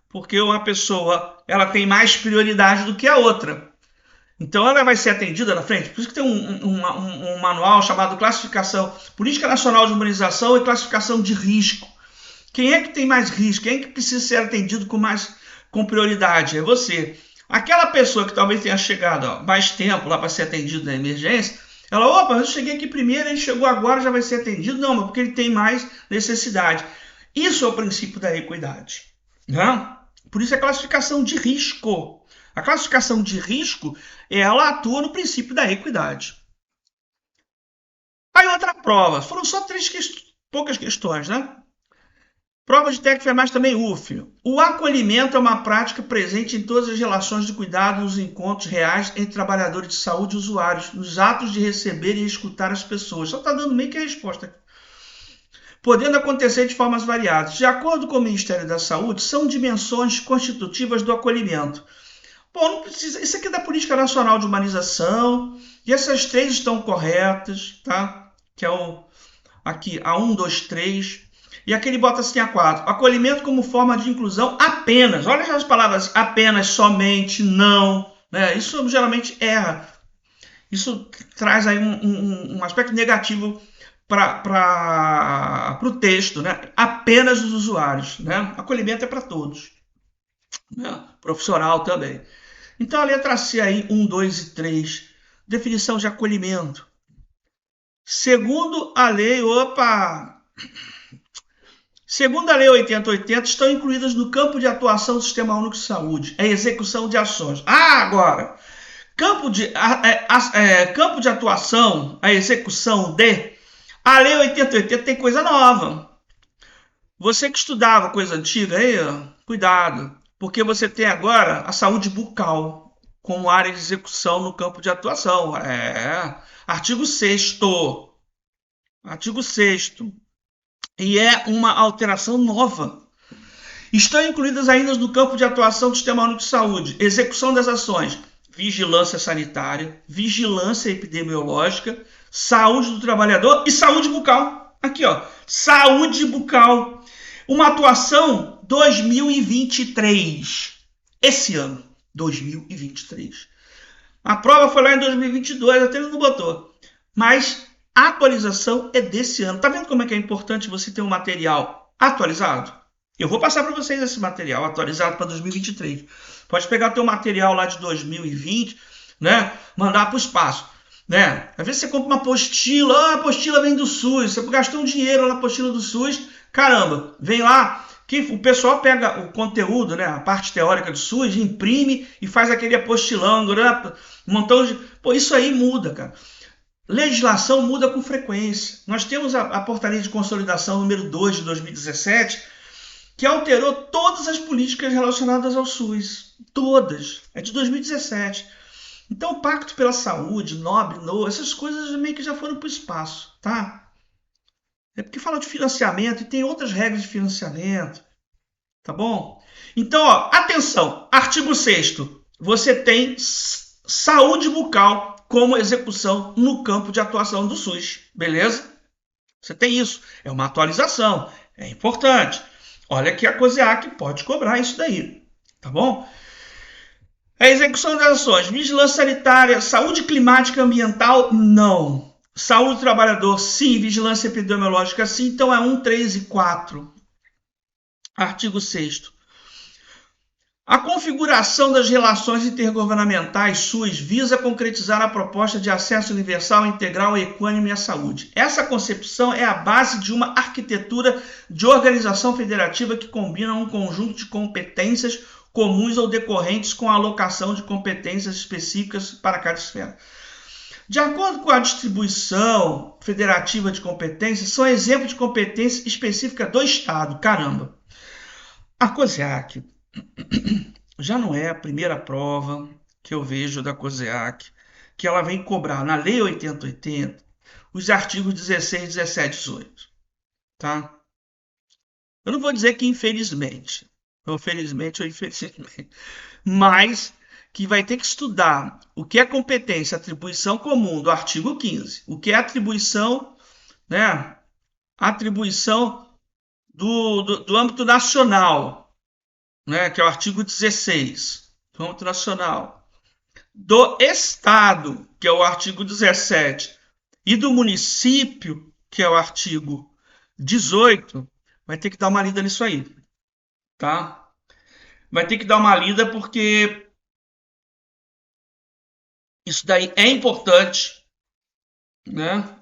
Porque uma pessoa ela tem mais prioridade do que a outra. Então ela vai ser atendida na frente. Por isso que tem um manual chamado Classificação Política Nacional de Humanização e Classificação de Risco. Quem é que tem mais risco? Quem é que precisa ser atendido com prioridade? É você. Aquela pessoa que talvez tenha chegado mais tempo lá para ser atendido na emergência, ela, opa, eu cheguei aqui primeiro, ele chegou agora, já vai ser atendido. Não, mas porque ele tem mais necessidade. Isso é o princípio da equidade, né? Por isso é a classificação de risco. A classificação de risco, ela atua no princípio da equidade. Aí outra prova. Foram só poucas questões, né? Prova de técnica enfermagem também UF. O acolhimento é uma prática presente em todas as relações de cuidado, nos encontros reais entre trabalhadores de saúde e usuários, nos atos de receber e escutar as pessoas. Só está dando meio que a resposta. Podendo acontecer de formas variadas. De acordo com o Ministério da Saúde, são dimensões constitutivas do acolhimento. Bom, não precisa. Isso aqui é da Política Nacional de Humanização, e essas 3 estão corretas, tá? Que é aqui a 1, 2, 3. E aqui ele bota assim a 4. Acolhimento como forma de inclusão apenas. Olha as palavras apenas, somente, não, né? Isso geralmente erra. Isso traz aí um aspecto negativo para o texto, né? Apenas os usuários, né? Acolhimento é para todos, né? Profissional também. Então a letra C aí, 1, 2 e 3, definição de acolhimento. Segundo a lei, segundo a lei 8080, estão incluídas no campo de atuação do Sistema Único de Saúde a execução de ações. Agora, campo de atuação, a execução de a Lei 8080 tem coisa nova. Você que estudava coisa antiga aí, cuidado, porque você tem agora a saúde bucal como área de execução no campo de atuação. Artigo 6º. Artigo 6º. E é uma alteração nova. Estão incluídas ainda no campo de atuação do Sistema Único de Saúde, execução das ações, vigilância sanitária, vigilância epidemiológica, saúde do trabalhador e saúde bucal. Aqui, ó, saúde bucal. Uma atuação 2023. Esse ano, 2023. A prova foi lá em 2022, até ele não botou. Mas a atualização é desse ano. Tá vendo como é que é importante você ter um material atualizado? Eu vou passar para vocês esse material atualizado para 2023. Pode pegar o teu material lá de 2020, né? Mandar para o espaço, né? Às vezes você compra uma apostila, a apostila vem do SUS, você gastou um dinheiro na apostila do SUS, caramba, vem lá, que o pessoal pega o conteúdo, né? A parte teórica do SUS, imprime e faz aquele apostilão, um montão de... Pô, isso aí muda, cara. Legislação muda com frequência. Nós temos a portaria de consolidação número 2 de 2017, que alterou todas as políticas relacionadas ao SUS. Todas. É de 2017. Então, o Pacto pela Saúde, NOB, essas coisas meio que já foram para o espaço, tá? É porque fala de financiamento e tem outras regras de financiamento, tá bom? Então, ó, atenção, artigo 6º, você tem saúde bucal como execução no campo de atuação do SUS, beleza? Você tem isso, é uma atualização, é importante. Olha que a COSEAC pode cobrar isso daí, tá bom? A execução das ações, vigilância sanitária, saúde climática e ambiental, não. Saúde do trabalhador, sim. Vigilância epidemiológica, sim. Então é 1, 3 e 4. Artigo 6º. A configuração das relações intergovernamentais SUS visa concretizar a proposta de acesso universal, integral e equânime à saúde. Essa concepção é a base de uma arquitetura de organização federativa que combina um conjunto de competências comuns ou decorrentes com a alocação de competências específicas para cada esfera. De acordo com a distribuição federativa de competências, são exemplos de competência específica do Estado. Caramba! A COSEAC já não é a primeira prova que eu vejo da COSEAC, que ela vem cobrar na Lei 8080 os artigos 16, 17 e 18. Tá? Eu não vou dizer que infelizmente, ou felizmente ou infelizmente, mas que vai ter que estudar o que é competência, atribuição comum do artigo 15, o que é atribuição, né? Atribuição do âmbito nacional, né? Que é o artigo 16, do âmbito nacional, do Estado, que é o artigo 17, e do município, que é o artigo 18, vai ter que dar uma lida nisso aí, tá? Vai ter que dar uma lida porque isso daí é importante, né?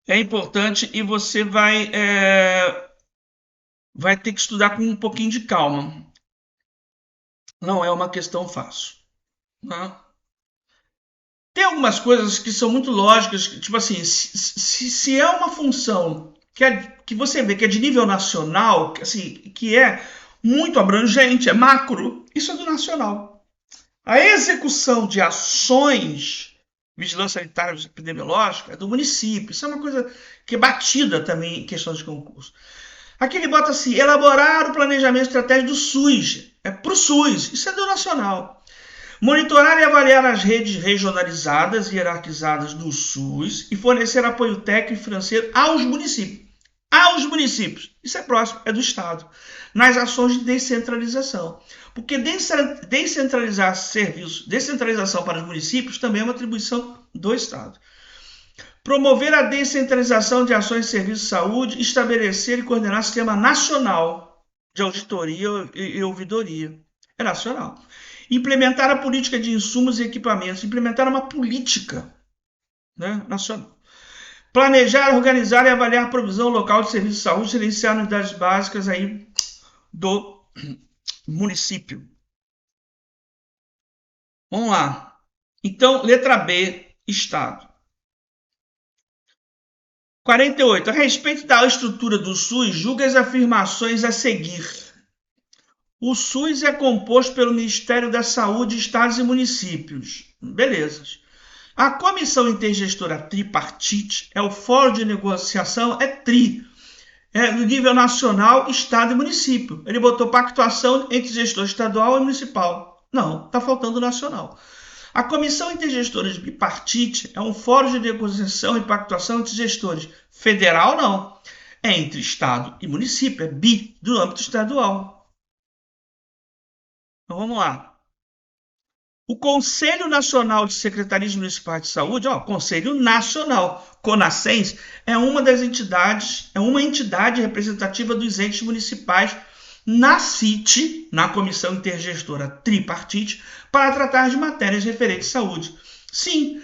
É importante e você vai ter que estudar com um pouquinho de calma. Não é uma questão fácil, né? Tem algumas coisas que são muito lógicas, tipo assim, se é uma função que você vê que é de nível nacional, assim, que é muito abrangente, é macro, isso é do nacional. A execução de ações, vigilância sanitária e epidemiológica, é do município. Isso é uma coisa que é batida também em questões de concurso. Aqui ele bota assim, elaborar o planejamento estratégico do SUS. É para o SUS, isso é do nacional. Monitorar e avaliar as redes regionalizadas e hierarquizadas do SUS e fornecer apoio técnico e financeiro aos municípios. Aos municípios. Isso é próximo, é do Estado. Nas ações de descentralização. Porque descentralizar serviços, descentralização para os municípios também é uma atribuição do Estado. Promover a descentralização de ações de serviços de saúde, estabelecer e coordenar sistema nacional de auditoria e ouvidoria. É nacional. Implementar a política de insumos e equipamentos. Implementar uma política, né, nacional. Planejar, organizar e avaliar a provisão local de serviços de saúde, gerenciar unidades básicas aí do município. Vamos lá. Então, letra B, Estado. 48. A respeito da estrutura do SUS, julga as afirmações a seguir. O SUS é composto pelo Ministério da Saúde, Estados e Municípios. Beleza. A Comissão Intergestora Tripartite é o fórum de negociação, é TRI. do nível nacional, estado e município. Ele botou pactuação entre gestor estadual e municipal. Não, está faltando nacional. A Comissão Intergestora de Bipartite é um fórum de negociação e pactuação entre gestores. Federal, não. É entre estado e município, é bi, do âmbito estadual. Então, vamos lá. O Conselho Nacional de Secretarias Municipais de Saúde, Conselho Nacional, CONASENS, é uma entidade representativa dos entes municipais na CIT, na Comissão Intergestora Tripartite, para tratar de matérias referentes à saúde. Sim,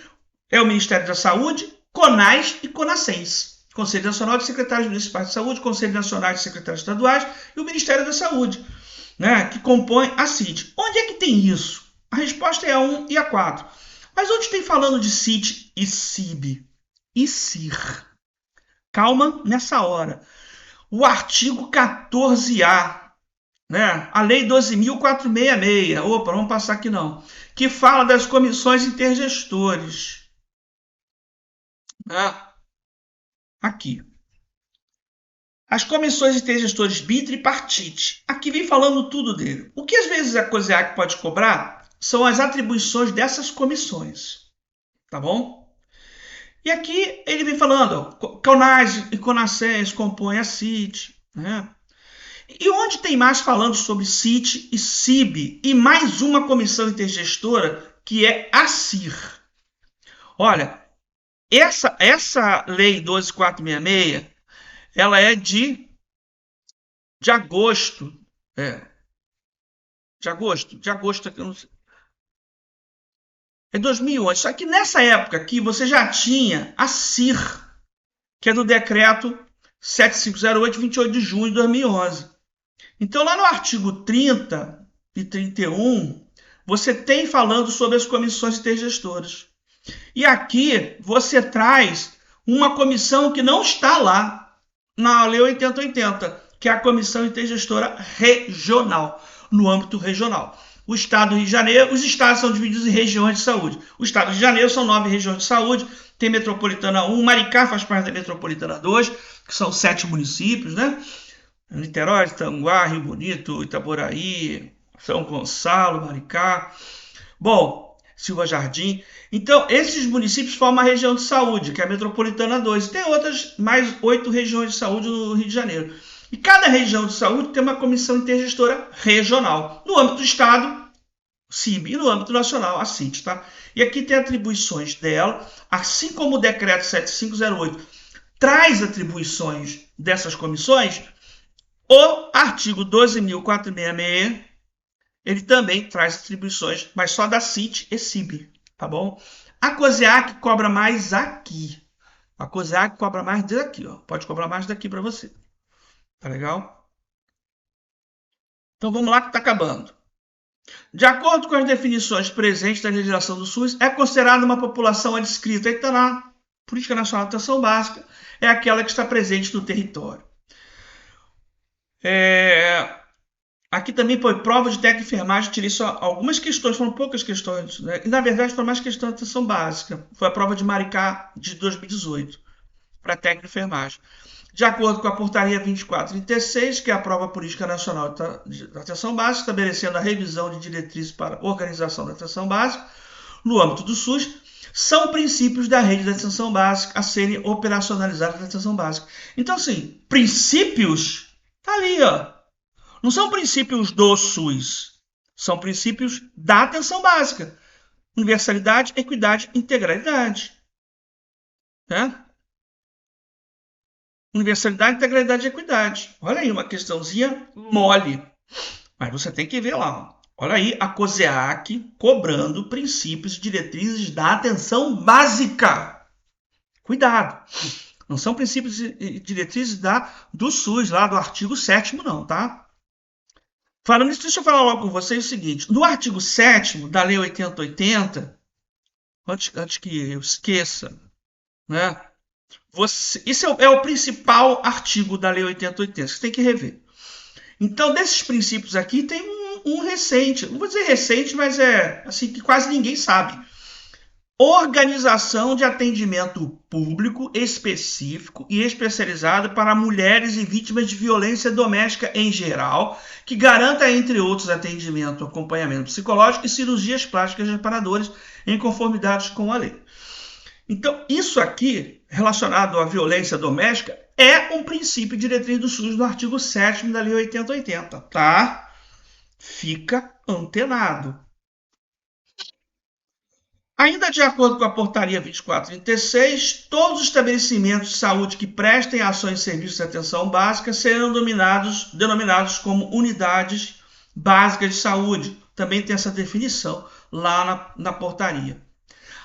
é o Ministério da Saúde, CONAS e CONASENS. Conselho Nacional de Secretários Municipais de Saúde, Conselho Nacional de Secretários Estaduais e o Ministério da Saúde, que compõe a CIT. Onde é que tem isso? A resposta é a 1 e a 4. Mas onde tem falando de CIT e CIB? E CIR? Calma nessa hora. O artigo 14A, a Lei 12.466, vamos passar aqui não, que fala das comissões intergestores. Aqui. As comissões intergestores bitripartite. Aqui vem falando tudo dele. O que às vezes a COSEAC pode cobrar são as atribuições dessas comissões. Tá bom? E aqui ele vem falando, CONAS e CONASENS compõem a CIT. E onde tem mais falando sobre CIT e CIB? E mais uma comissão intergestora, que é a CIR. Olha, essa lei 12.466, ela é de agosto. De agosto, eu não sei. É 2011. Só que nessa época aqui você já tinha a CIR, que é do decreto 7508, 28 de junho de 2011. Então, lá no artigo 30 e 31, você tem falando sobre as comissões intergestoras. E aqui você traz uma comissão que não está lá na Lei 8080, que é a Comissão Intergestora Regional, no âmbito regional. O Estado do Rio de Janeiro, os estados são divididos em regiões de saúde. O Estado do Rio de Janeiro são 9 regiões de saúde, tem Metropolitana 1, Maricá faz parte da Metropolitana 2, que são 7 municípios, Niterói, Tanguá, Rio Bonito, Itaboraí, São Gonçalo, Maricá, Silva Jardim. Então, esses municípios formam a região de saúde, que é a Metropolitana 2. E tem outras, mais 8 regiões de saúde no Rio de Janeiro. E cada região de saúde tem uma comissão intergestora regional. No âmbito do Estado, CIB, e no âmbito nacional, a CIT. Tá? E aqui tem atribuições dela, assim como o decreto 7508 traz atribuições dessas comissões, o artigo 12.466, ele também traz atribuições, mas só da CIT e CIB, tá bom? A COSEAC cobra mais aqui. A COSEAC cobra mais daqui, Pode cobrar mais daqui para você. Tá legal? Então vamos lá que está acabando. De acordo com as definições presentes da legislação do SUS, é considerada uma população adscrita. Aí está na Política Nacional de Atenção Básica, é aquela que está presente no território. Aqui também foi prova de técnica de enfermagem, tirei só algumas questões, foram poucas questões, e na verdade foram mais questões de atenção básica. Foi a prova de Maricá de 2018, para técnica de enfermagem. De acordo com a portaria 2436, que é a prova política nacional da atenção básica, estabelecendo a revisão de diretrizes para a organização da atenção básica, no âmbito do SUS, são princípios da rede da atenção básica a serem operacionalizados na atenção básica. Então, assim, princípios, tá ali, Não são princípios do SUS, são princípios da atenção básica. Universalidade, equidade, integralidade. Universalidade, integralidade e equidade. Olha aí, uma questãozinha mole. Mas você tem que ver lá. Olha aí a COSEAC cobrando princípios e diretrizes da atenção básica. Cuidado. Não são princípios e diretrizes do SUS, lá do artigo 7º, não, tá? Falando isso, deixa eu falar logo com vocês o seguinte. No artigo 7º da Lei 8080, antes que eu esqueça, isso é o principal artigo da Lei 8080, você tem que rever. Então, desses princípios aqui, tem um recente, não vou dizer recente, mas é assim que quase ninguém sabe. organização de atendimento público específico e especializado para mulheres e vítimas de violência doméstica em geral, que garanta, entre outros, atendimento, acompanhamento psicológico e cirurgias plásticas reparadoras em conformidade com a lei. Então, isso aqui, relacionado à violência doméstica, é um princípio diretriz do SUS do artigo 7º da Lei 8080, tá? Fica antenado. Ainda de acordo com a Portaria 2436, todos os estabelecimentos de saúde que prestem ações e serviços de atenção básica serão denominados como unidades básicas de saúde. Também tem essa definição lá na portaria.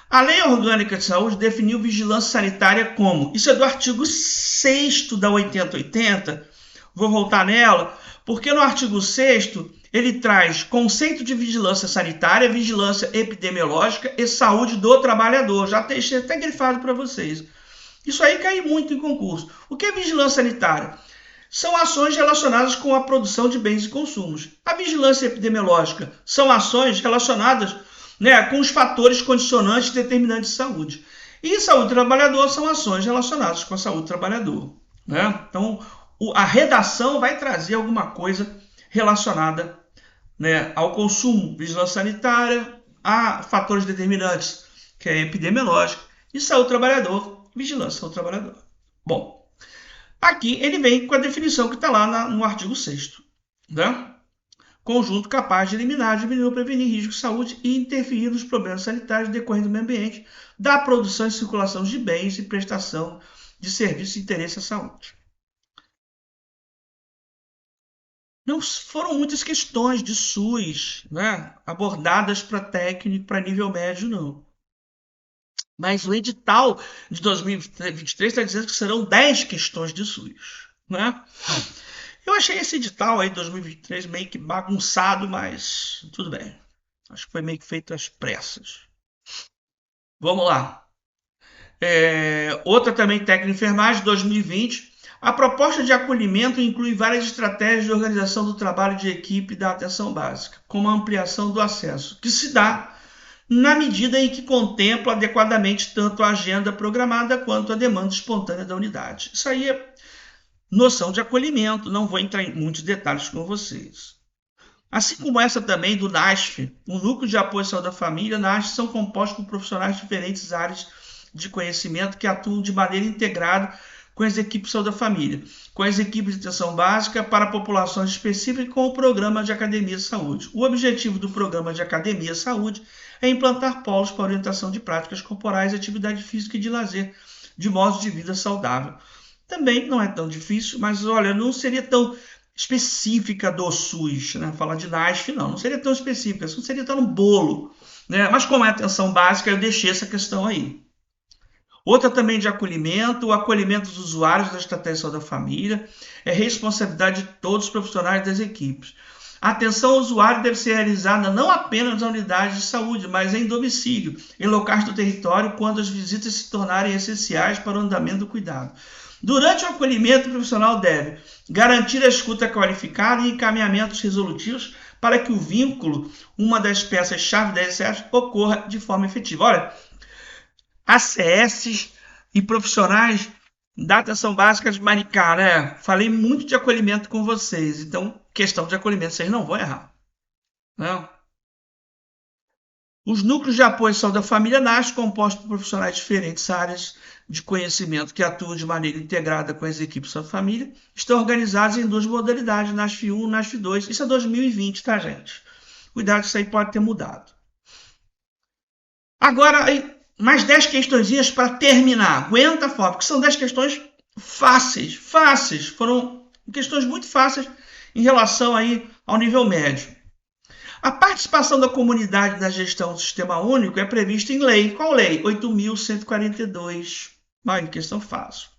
A Lei Orgânica de Saúde definiu vigilância sanitária como, isso é do artigo 6º da 8080, vou voltar nela, porque no artigo 6º ele traz conceito de vigilância sanitária, vigilância epidemiológica e saúde do trabalhador. Já deixei até grifado para vocês. Isso aí cai muito em concurso. O que é vigilância sanitária? São ações relacionadas com a produção de bens e consumos. A vigilância epidemiológica são ações relacionadas, com os fatores condicionantes e determinantes de saúde. E saúde do trabalhador são ações relacionadas com a saúde do trabalhador. Então, a redação vai trazer alguma coisa relacionada ao consumo, vigilância sanitária, a fatores determinantes, que é epidemiológico, e saúde do trabalhador, vigilância do trabalhador. Bom, aqui ele vem com a definição que está lá no artigo 6º. Conjunto capaz de eliminar, diminuir ou prevenir riscos de saúde e interferir nos problemas sanitários decorrentes do meio ambiente, da produção e circulação de bens e prestação de serviços de interesse à saúde. Não foram muitas questões de SUS abordadas para técnico, para nível médio, não. Mas o edital de 2023 está dizendo que serão 10 questões de SUS. Eu achei esse edital aí de 2023 meio que bagunçado, mas tudo bem. Acho que foi meio que feito às pressas. Vamos lá. Outra também técnica de enfermagem, 2020. A proposta de acolhimento inclui várias estratégias de organização do trabalho de equipe da atenção básica, como a ampliação do acesso, que se dá na medida em que contempla adequadamente tanto a agenda programada quanto a demanda espontânea da unidade. Isso aí é noção de acolhimento, não vou entrar em muitos detalhes com vocês. Assim como essa também do NASF, o Núcleo de Apoio à Saúde da Família, NASF são compostos por profissionais de diferentes áreas de conhecimento que atuam de maneira integrada com as equipes de saúde da família, com as equipes de atenção básica para populações específicas e com o programa de academia de saúde. O objetivo do programa de academia de saúde é implantar polos para orientação de práticas corporais, atividade física e de lazer, de modo de vida saudável. Também não é tão difícil, mas olha, não seria tão específica do SUS, falar de NASF não seria tão específica, não seria tão no bolo, mas como é atenção básica, eu deixei essa questão aí. Outra também de acolhimento, o acolhimento dos usuários da estratégia de saúde da família é responsabilidade de todos os profissionais das equipes. A atenção ao usuário deve ser realizada não apenas nas unidades de saúde, mas em domicílio, em locais do território, quando as visitas se tornarem essenciais para o andamento do cuidado. Durante o acolhimento, o profissional deve garantir a escuta qualificada e encaminhamentos resolutivos para que o vínculo, uma das peças-chave da ESF, ocorra de forma efetiva. Olha, ACS e profissionais da atenção básica de Maricá, falei muito de acolhimento com vocês, então questão de acolhimento vocês não vão errar. Os núcleos de apoio à saúde da família nascem compostos por profissionais de diferentes áreas de conhecimento que atuam de maneira integrada com as equipes de saúde da família, estão organizados em duas modalidades, NASF 1 e NASF 2. Isso é 2020, tá, gente? Cuidado, isso aí pode ter mudado. Agora, mais 10 questõezinhas para terminar. Aguenta forte, porque são 10 questões fáceis. Foram questões muito fáceis em relação aí ao nível médio. A participação da comunidade na gestão do Sistema Único é prevista em lei. Qual lei? 8.142. Olha, questão fácil.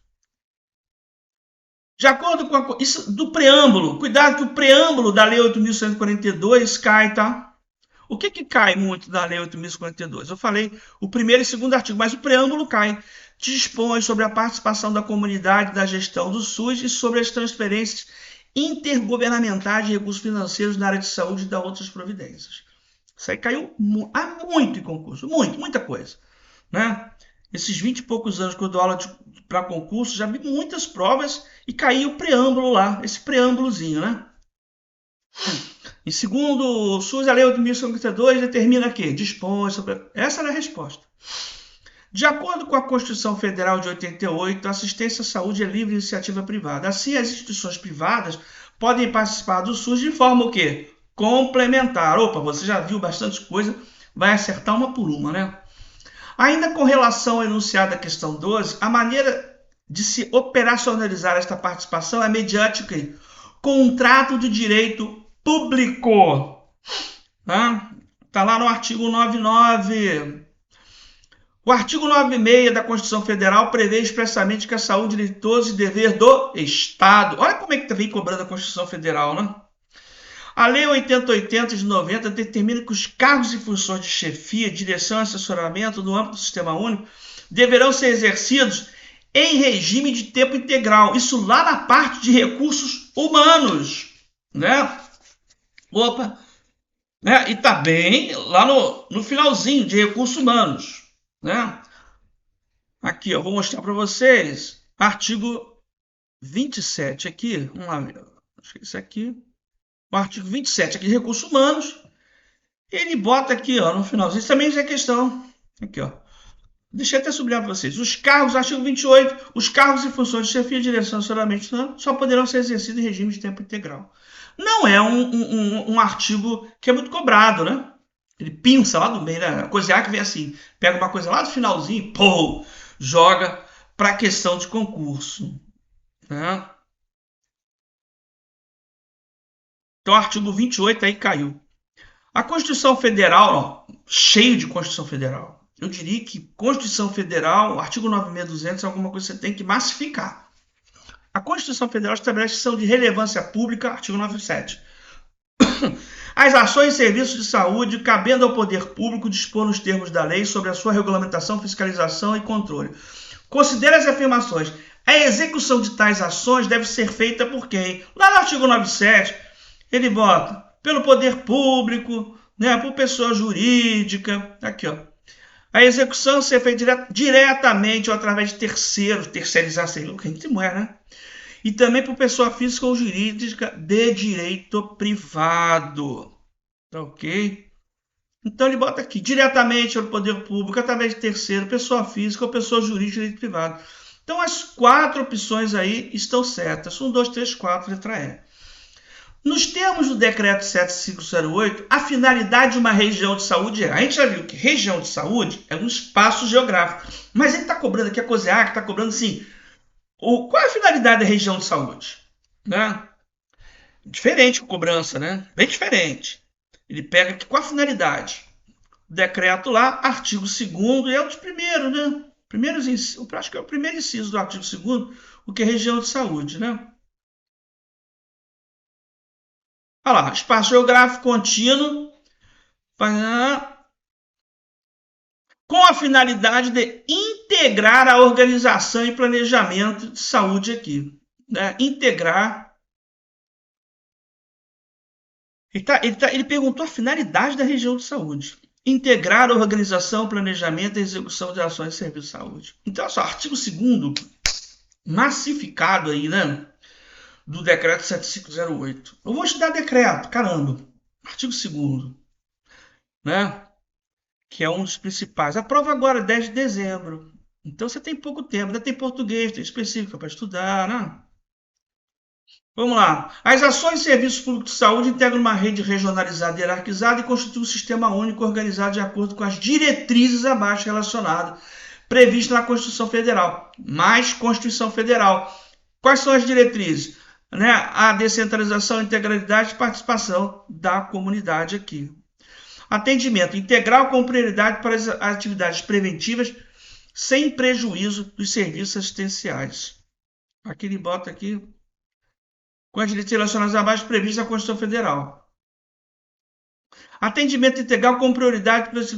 De acordo com isso do preâmbulo, cuidado que o preâmbulo da lei 8.142 cai, tá? O que cai muito da lei 8.142? Eu falei o primeiro e segundo artigo, mas o preâmbulo cai. Dispõe sobre a participação da comunidade na gestão do SUS e sobre as transferências intergovernamentais de recursos financeiros na área de saúde e da outras providências. Isso aí caiu muito em concurso, muita coisa. né? Esses 20 e poucos anos que eu dou aula para concurso, já vi muitas provas e caiu o preâmbulo lá, esse preâmbulozinho, né? E segundo o SUS, a Lei 8.152 determina que dispõe sobre... Essa era a resposta. De acordo com a Constituição Federal de 88, a assistência à saúde é livre de iniciativa privada. Assim, as instituições privadas podem participar do SUS de forma o quê? Complementar. Opa, você já viu bastante coisa, vai acertar uma por uma, né? Ainda com relação ao enunciado da questão 12, a maneira de se operacionalizar esta participação é mediante o quê? Contrato de direito público. Tá lá no artigo 99. O artigo 96 da Constituição Federal prevê expressamente que a saúde de todos é dever do Estado. Olha como é que vem cobrando a Constituição Federal, né? A Lei 8080 de 90 determina que os cargos e funções de chefia, direção e assessoramento no âmbito do Sistema Único deverão ser exercidos em regime de tempo integral. Isso lá na parte de recursos humanos, né? Opa! Né? E tá bem lá no finalzinho de recursos humanos, né? Aqui, eu vou mostrar para vocês. Artigo 27 aqui. Vamos lá ver. Acho que é esse aqui. O artigo 27 aqui de recursos humanos. Ele bota aqui, ó, no finalzinho. Isso também já é questão. Aqui, ó. Deixa eu até sublinhar para vocês. Os cargos, artigo 28, os cargos e funções de chefia, direção e assessoramento só poderão ser exercidos em regime de tempo integral. Não é um artigo que é muito cobrado, né? Ele pinça lá do meio, né? A coisa que vem assim, pega uma coisa lá do finalzinho e pô, joga para a questão de concurso, né? Então, o artigo 28 aí caiu. A Constituição Federal, ó, cheio de Constituição Federal. Eu diria que Constituição Federal, o artigo 9.200 é alguma coisa que você tem que massificar. A Constituição Federal estabelece que são de relevância pública, artigo 97. As ações e serviços de saúde, cabendo ao poder público dispor nos termos da lei sobre a sua regulamentação, fiscalização e controle. Considere as afirmações. A execução de tais ações deve ser feita por quem? Lá no artigo 97, ele bota pelo poder público, né, por pessoa jurídica. Aqui, ó. A execução ser feita diretamente ou através de terceiros, terceirizar sem lucro, a gente muere, né? E também por pessoa física ou jurídica de direito privado. Tá ok? Então ele bota aqui, diretamente ao poder público, através de terceiro, pessoa física ou pessoa jurídica de direito privado. Então as 4 opções aí estão certas. 1, 2, 3, 4, letra E. Nos termos do decreto 7508, a finalidade de uma região de saúde é... A gente já viu que região de saúde é um espaço geográfico. Mas ele está cobrando aqui, a COSEAC está cobrando assim... Qual é a finalidade da região de saúde? Né? Diferente com cobrança, né? Bem diferente. Ele pega aqui qual a finalidade. Decreto lá, artigo 2º, e é o de primeiro, né? Acho que é o primeiro inciso do artigo 2º, o que é região de saúde, né? Olha lá, espaço geográfico contínuo, com a finalidade de integrar a organização e planejamento de saúde aqui. Né? Integrar. Ele perguntou a finalidade da região de saúde. Integrar a organização, planejamento e execução de ações de serviço de saúde. Então, olha só, artigo 2º, massificado aí, né? Do decreto 7508. Eu vou estudar decreto, caramba. Artigo 2º, né? Que é um dos principais. A prova agora é 10 de dezembro. Então você tem pouco tempo. Ainda tem português, tem específico para estudar, né? Vamos lá. As ações e serviços públicos de saúde integram uma rede regionalizada e hierarquizada e constituem um sistema único organizado de acordo com as diretrizes abaixo relacionadas, previstas na Constituição Federal. Mais Constituição Federal. Quais são as diretrizes? Né? A descentralização, integralidade e participação da comunidade aqui. Atendimento integral com prioridade para as atividades preventivas, sem prejuízo dos serviços assistenciais. Aqui ele bota aqui, com as diretrizes relacionadas abaixo previstas na Constituição Federal. Atendimento integral com prioridade para as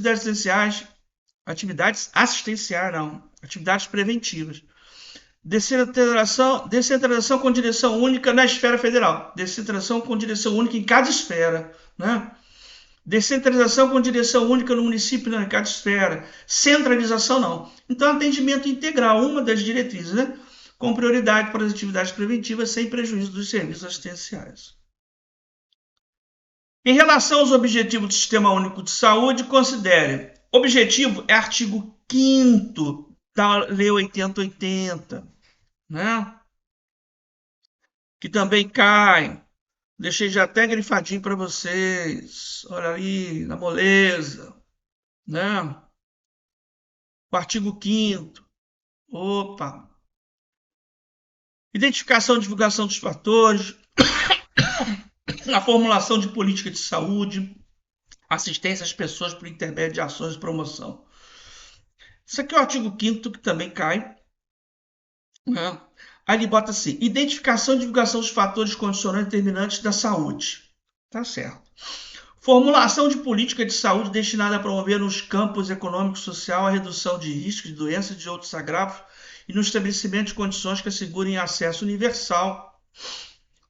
atividades preventivas. Descentralização com direção única na esfera federal. Descentralização com direção única em cada esfera, né? Descentralização com direção única no município, na cada esfera. Centralização não. Então, atendimento integral, uma das diretrizes, né? Com prioridade para as atividades preventivas, sem prejuízo dos serviços assistenciais. Em relação aos objetivos do Sistema Único de Saúde, considere. Objetivo é artigo 5º da Lei 8080, né? Que também cai. Deixei já até grifadinho para vocês. Olha aí, na moleza, né? O artigo 5º. Opa. Identificação e divulgação dos fatores, a formulação de política de saúde, assistência às pessoas por intermédio de ações de promoção. Isso aqui é o artigo 5º, que também cai, né? Aí ele bota assim: identificação e divulgação dos fatores condicionantes determinantes da saúde. Tá certo. Formulação de política de saúde destinada a promover nos campos econômico e social a redução de riscos de doenças e de outros agravos e no estabelecimento de condições que assegurem acesso universal,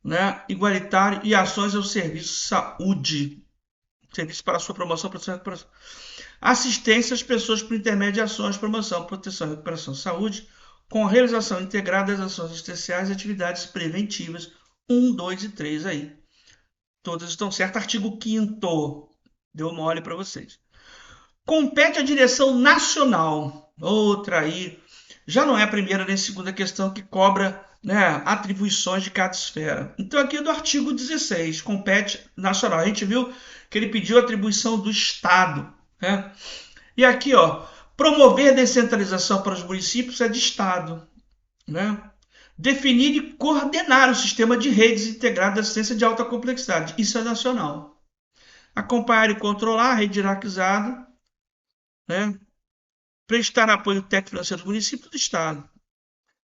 né, igualitário e ações ao serviço de saúde. Serviço para a sua promoção, proteção, assistência às pessoas por intermédio de ações de promoção, proteção e recuperação de saúde, com a realização integrada das ações assistenciais e atividades preventivas 1, 2 e 3 aí. Todas estão certas. Artigo 5º. Deu mole para vocês. Compete à direção nacional. Outra aí. Já não é a primeira nem a segunda questão que cobra, né, atribuições de cada esfera. Então aqui é do artigo 16. Compete nacional. A gente viu que ele pediu atribuição do Estado, né? E aqui, ó, promover descentralização para os municípios é de Estado, né? Definir e coordenar o sistema de redes integradas de assistência de alta complexidade. Isso é nacional. Acompanhar e controlar a rede hierarquizada, né? Prestar apoio técnico financeiro do município e do Estado.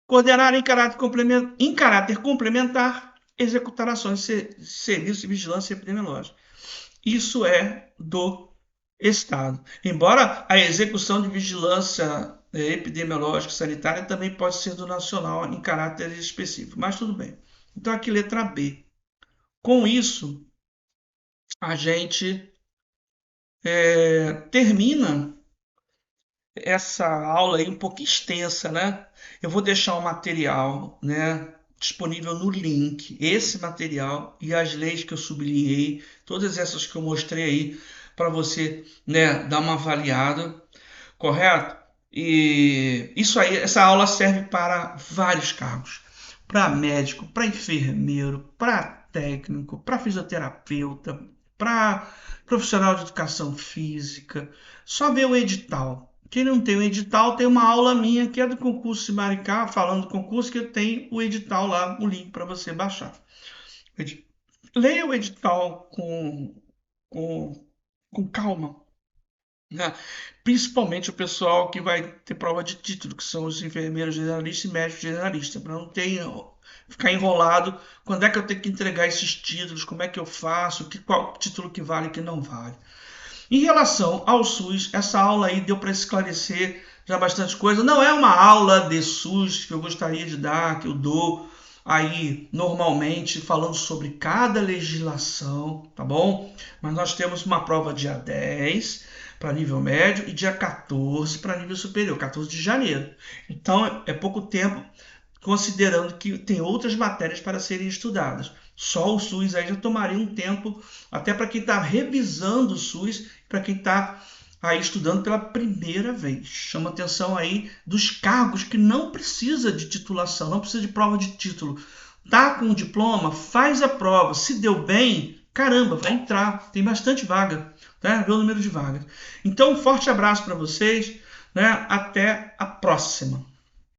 Coordenar em caráter complementar, executar ações de serviço de vigilância epidemiológica. Isso é do Estado. Embora a execução de vigilância epidemiológica e sanitária também pode ser do nacional em caráter específico, mas tudo bem. Então aqui letra B. Com isso, a gente termina essa aula aí um pouco extensa, né? Eu vou deixar o material, né, disponível no link, esse material e as leis que eu sublinhei, todas essas que eu mostrei aí, para você, né, dar uma avaliada, correto? E isso aí, essa aula serve para vários cargos, para médico, para enfermeiro, para técnico, para fisioterapeuta, para profissional de educação física. Só ver o edital. Quem não tem o edital, tem uma aula minha que é do concurso de Maricá, falando do concurso, que eu tenho o edital lá, o link para você baixar. Leia o edital com calma, né? Principalmente o pessoal que vai ter prova de título, que são os enfermeiros generalistas e médicos generalistas, para não ficar enrolado. Quando é que eu tenho que entregar esses títulos? Como é que eu faço? Qual título que vale e que não vale? Em relação ao SUS, essa aula aí deu para esclarecer já bastante coisa. Não é uma aula de SUS que eu gostaria de dar, que eu dou aí normalmente falando sobre cada legislação, tá bom? Mas nós temos uma prova dia 10 para nível médio e dia 14 para nível superior, 14 de janeiro. Então é pouco tempo, considerando que tem outras matérias para serem estudadas. Só o SUS aí já tomaria um tempo, até para quem está revisando o SUS, para quem está aí estudando pela primeira vez. Chama atenção aí dos cargos que não precisa de titulação, não precisa de prova de título. Tá com o diploma, faz a prova. Se deu bem, caramba, vai entrar. Tem bastante vaga, tá? Vê o número de vagas. Então, um forte abraço para vocês, né? Até a próxima.